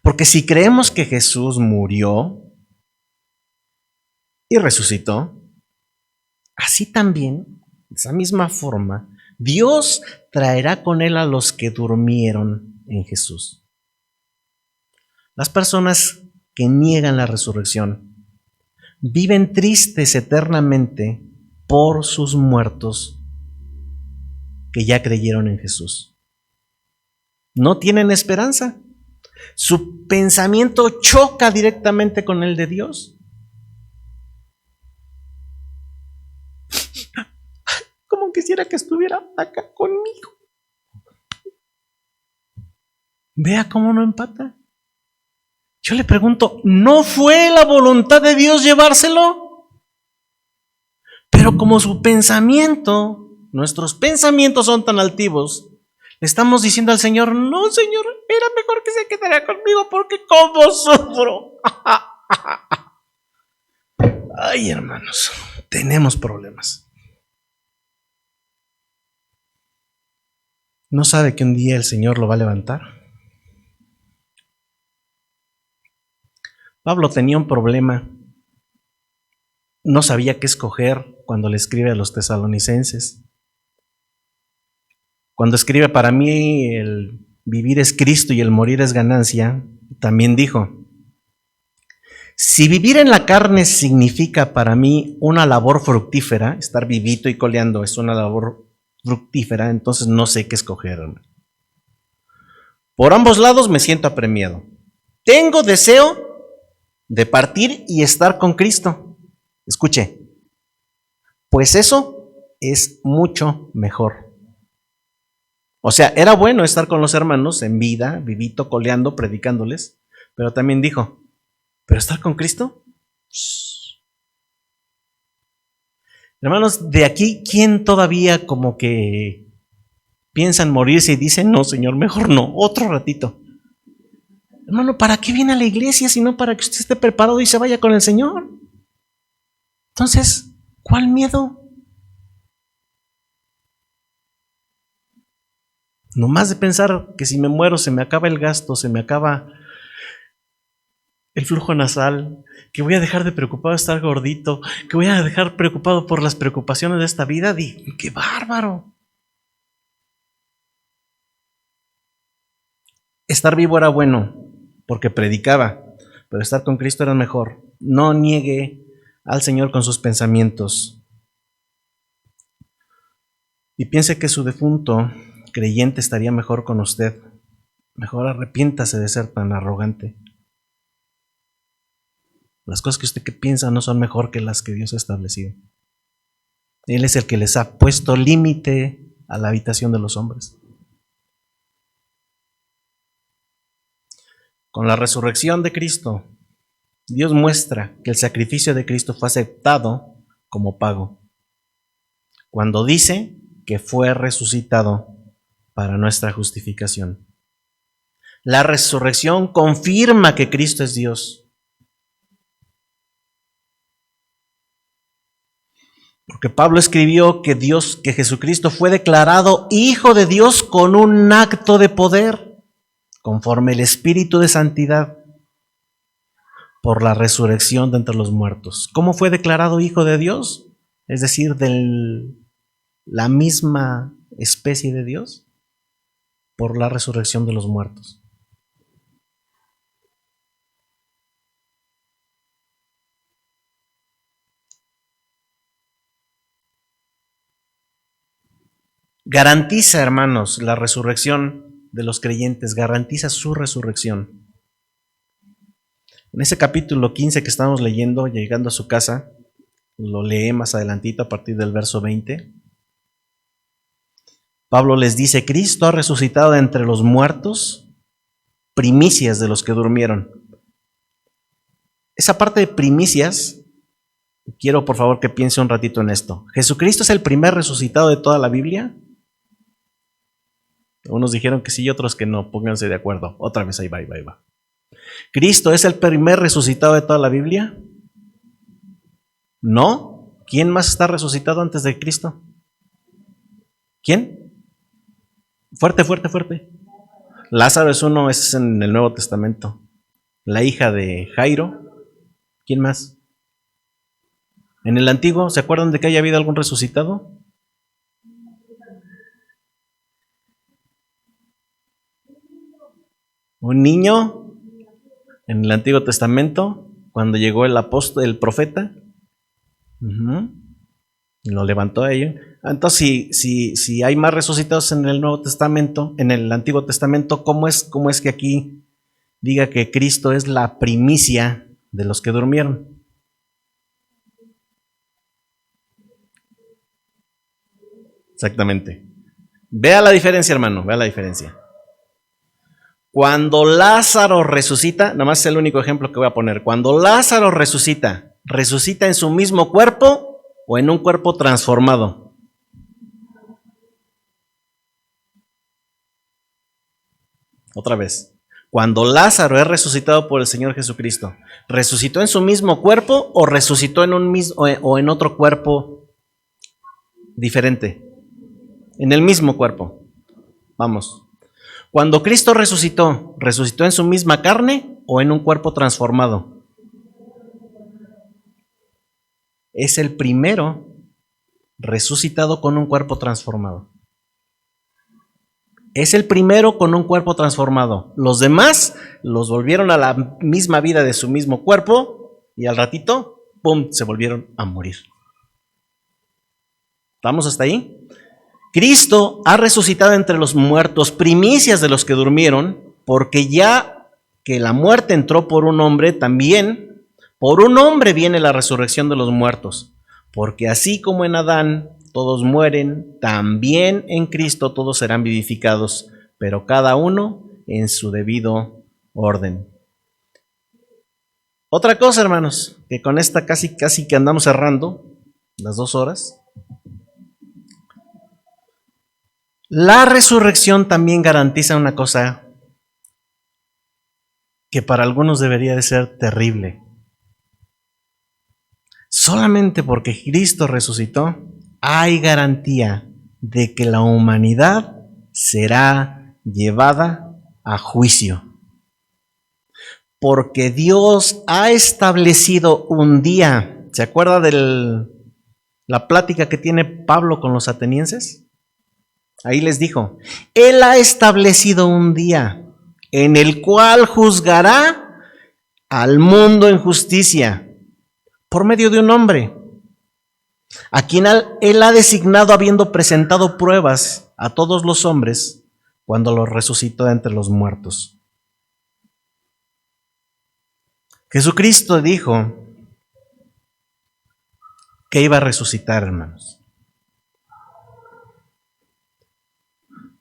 Porque si creemos que Jesús murió y resucitó, así también, de esa misma forma, Dios traerá con él a los que durmieron en Jesús. Las personas que niegan la resurrección viven tristes eternamente por sus muertos que ya creyeron en Jesús. No tienen esperanza. Su pensamiento choca directamente con el de Dios. Como quisiera que estuviera acá conmigo. Vea cómo no empata. Yo le pregunto, ¿no fue la voluntad de Dios llevárselo? Pero como su pensamiento, nuestros pensamientos son tan altivos, le estamos diciendo al Señor: no, Señor, era mejor que se quedara conmigo porque ¿cómo sufro? Ay, hermanos, tenemos problemas. ¿No sabe que un día el Señor lo va a levantar? Pablo tenía un problema. No sabía qué escoger cuando le escribe a los tesalonicenses. Cuando escribe: para mí el vivir es Cristo y el morir es ganancia, también dijo: si vivir en la carne significa para mí una labor fructífera, estar vivito y coleando es una labor fructífera, entonces no sé qué escoger. Por ambos lados me siento apremiado. Tengo deseo de partir y estar con Cristo. Escuche, pues eso es mucho mejor. O sea, era bueno estar con los hermanos en vida, vivito, coleando, predicándoles, pero también dijo: ¿pero estar con Cristo? Hermanos, de aquí, ¿quién todavía como que piensa en morirse y dice: no, Señor, mejor no, otro ratito? Hermano, ¿para qué viene a la iglesia si no para que usted esté preparado y se vaya con el Señor? Entonces, ¿cuál miedo? Nomás de pensar que si me muero se me acaba el gasto, se me acaba el flujo nasal, que voy a dejar de preocupado de estar gordito, que voy a dejar preocupado por las preocupaciones de esta vida. ¡Qué bárbaro! Estar vivo era bueno porque predicaba, pero estar con Cristo era mejor. No niegue al Señor con sus pensamientos y piense que su defunto creyente estaría mejor con usted. Mejor arrepiéntase de ser tan arrogante. Las cosas que usted piensa no son mejor que las que Dios ha establecido. Él es el que les ha puesto límite a la habitación de los hombres. Con la resurrección de Cristo, Dios muestra que el sacrificio de Cristo fue aceptado como pago, cuando dice que fue resucitado para nuestra justificación. La resurrección confirma que Cristo es Dios. Porque Pablo escribió que Jesucristo fue declarado Hijo de Dios con un acto de poder, conforme el Espíritu de Santidad, por la resurrección de entre los muertos. ¿Cómo fue declarado Hijo de Dios? Es decir, de la misma especie de Dios. por la resurrección de los muertos. Garantiza, hermanos, la resurrección de los creyentes, garantiza su resurrección. En ese capítulo 15 que estamos leyendo, llegando a su casa, lo lee más adelantito a partir del verso 20. Pablo les dice: Cristo ha resucitado de entre los muertos, primicias de los que durmieron. Esa parte de primicias, quiero por favor que piense un ratito en esto. ¿Jesucristo es el primer resucitado de toda la Biblia? Unos dijeron que sí y otros que no. Pónganse de acuerdo. Otra vez, ahí va. ¿Cristo es el primer resucitado de toda la Biblia? ¿No? ¿Quién más está resucitado antes de Cristo? ¿Quién? Fuerte. Lázaro es uno, es en el Nuevo Testamento. La hija de Jairo. ¿Quién más? En el Antiguo, ¿se acuerdan de que haya habido algún resucitado? Un niño en el Antiguo Testamento, cuando llegó el apóstol, el profeta, lo levantó a ellos. Entonces, si hay más resucitados en el Nuevo Testamento, en el Antiguo Testamento, ¿cómo es que aquí diga que Cristo es la primicia de los que durmieron? Exactamente. Vea la diferencia, hermano, vea la diferencia. Cuando Lázaro resucita, nada más es el único ejemplo que voy a poner. Cuando Lázaro resucita, ¿resucita en su mismo cuerpo o en un cuerpo transformado? Otra vez. Cuando Lázaro es resucitado por el Señor Jesucristo, ¿resucitó en su mismo cuerpo o resucitó en un mismo o en otro cuerpo diferente? En el mismo cuerpo. Vamos. Cuando Cristo resucitó, ¿resucitó en su misma carne o en un cuerpo transformado? Es el primero resucitado con un cuerpo transformado. Es el primero con un cuerpo transformado. Los demás los volvieron a la misma vida de su mismo cuerpo y al ratito, ¡pum!, se volvieron a morir. ¿Estamos hasta ahí? Cristo ha resucitado entre los muertos, primicias de los que durmieron, porque ya que la muerte entró por un hombre, también por un hombre viene la resurrección de los muertos. Porque así como en Adán todos mueren, también en Cristo todos serán vivificados, pero cada uno en su debido orden. Otra cosa, hermanos, que con esta casi que andamos cerrando las 2 horas. La resurrección también garantiza una cosa que para algunos debería de ser terrible. Solamente porque Cristo resucitó, hay garantía de que la humanidad será llevada a juicio. Porque Dios ha establecido un día. ¿Se acuerda de la plática que tiene Pablo con los atenienses? Ahí les dijo: Él ha establecido un día en el cual juzgará al mundo en justicia por medio de un hombre, a quien Él ha designado habiendo presentado pruebas a todos los hombres cuando los resucitó de entre los muertos. Jesucristo dijo que iba a resucitar, hermanos.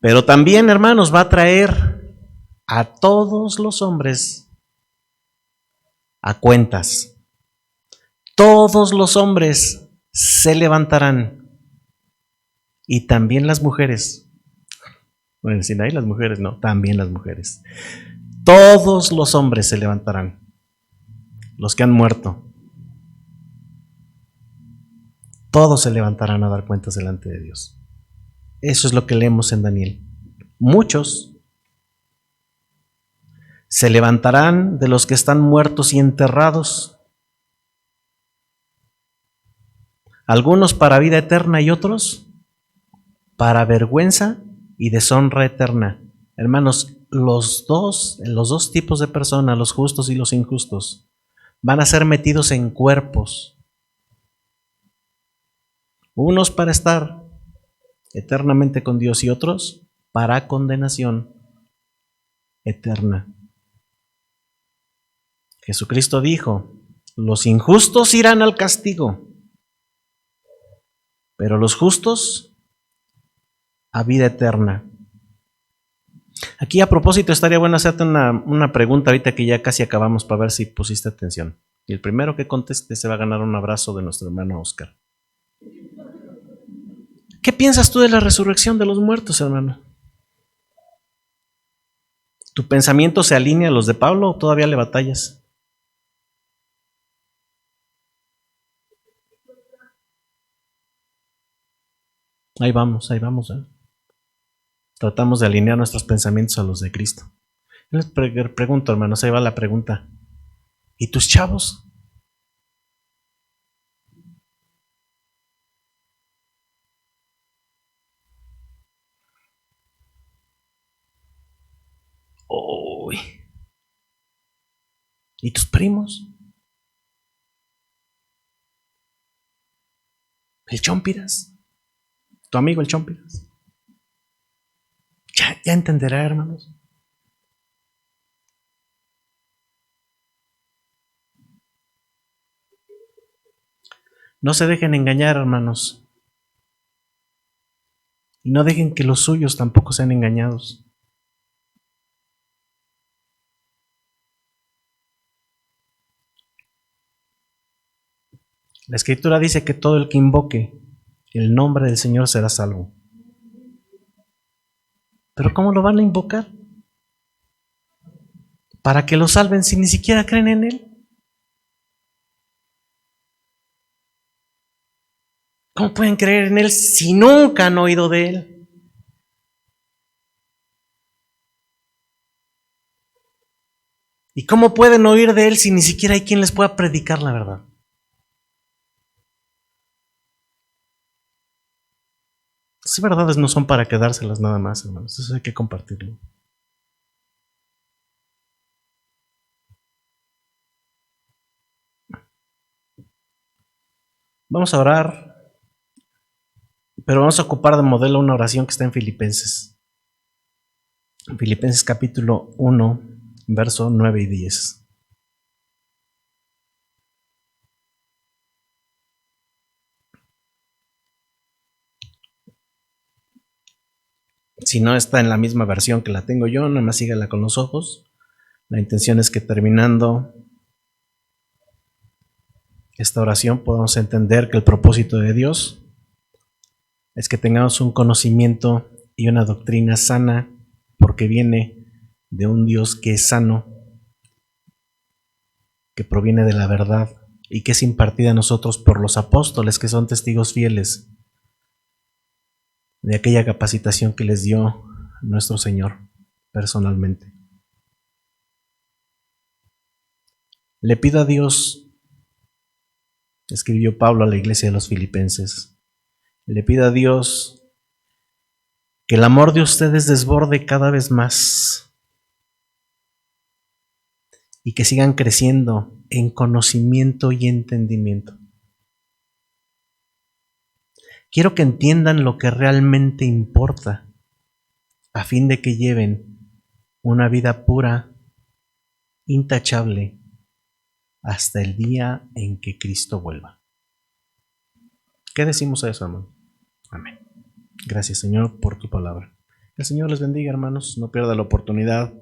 Pero también, hermanos, va a traer a todos los hombres a cuentas. Todos los hombres se levantarán. Y también las mujeres. Bueno, si no hay las mujeres, no, también las mujeres. Todos los hombres se levantarán. Los que han muerto. Todos se levantarán a dar cuentas delante de Dios. Eso es lo que leemos en Daniel. Muchos se levantarán de los que están muertos y enterrados. Algunos para vida eterna y otros para vergüenza y deshonra eterna. Hermanos, los dos tipos de personas, los justos y los injustos, van a ser metidos en cuerpos. Unos para estar eternamente con Dios y otros para condenación eterna. Jesucristo dijo: los injustos irán al castigo, pero los justos a vida eterna. Aquí, a propósito, estaría bueno hacerte una pregunta ahorita que ya casi acabamos, para ver si pusiste atención. Y el primero que conteste se va a ganar un abrazo de nuestro hermano Oscar. ¿Qué piensas tú de la resurrección de los muertos, hermano? ¿Tu pensamiento se alinea a los de Pablo o todavía le batallas? Ahí vamos, ¿eh? Tratamos de alinear nuestros pensamientos a los de Cristo. Yo les pregunto, hermanos, ahí va la pregunta. ¿Y tus chavos? Uy. ¿Y tus primos? ¿El Chompiras? ¿Tu amigo el Chompiras? Ya entenderá, hermanos. No se dejen engañar, hermanos. Y no dejen que los suyos tampoco sean engañados. La Escritura dice que todo el que invoque el nombre del Señor será salvo. ¿Pero cómo lo van a invocar? Para que lo salven si ni siquiera creen en Él. ¿Cómo pueden creer en Él si nunca han oído de Él? ¿Y cómo pueden oír de Él si ni siquiera hay quien les pueda predicar la verdad? Esas verdades no son para quedárselas nada más, hermanos. Eso hay que compartirlo. Vamos a orar, pero vamos a ocupar de modelo una oración que está en Filipenses. Filipenses capítulo 1, verso 9 y 10. Si no está en la misma versión que la tengo yo, nada más sígala con los ojos. La intención es que terminando esta oración podamos entender que el propósito de Dios es que tengamos un conocimiento y una doctrina sana, porque viene de un Dios que es sano, que proviene de la verdad y que es impartida a nosotros por los apóstoles, que son testigos fieles de aquella capacitación que les dio nuestro Señor personalmente. Le pido a Dios, escribió Pablo a la iglesia de los Filipenses, le pido a Dios que el amor de ustedes desborde cada vez más y que sigan creciendo en conocimiento y entendimiento. Quiero que entiendan lo que realmente importa, a fin de que lleven una vida pura, intachable, hasta el día en que Cristo vuelva. ¿Qué decimos a eso, hermano? Amén. Gracias, Señor, por tu palabra. El Señor les bendiga, hermanos. No pierda la oportunidad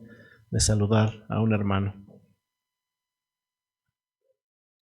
de saludar a un hermano.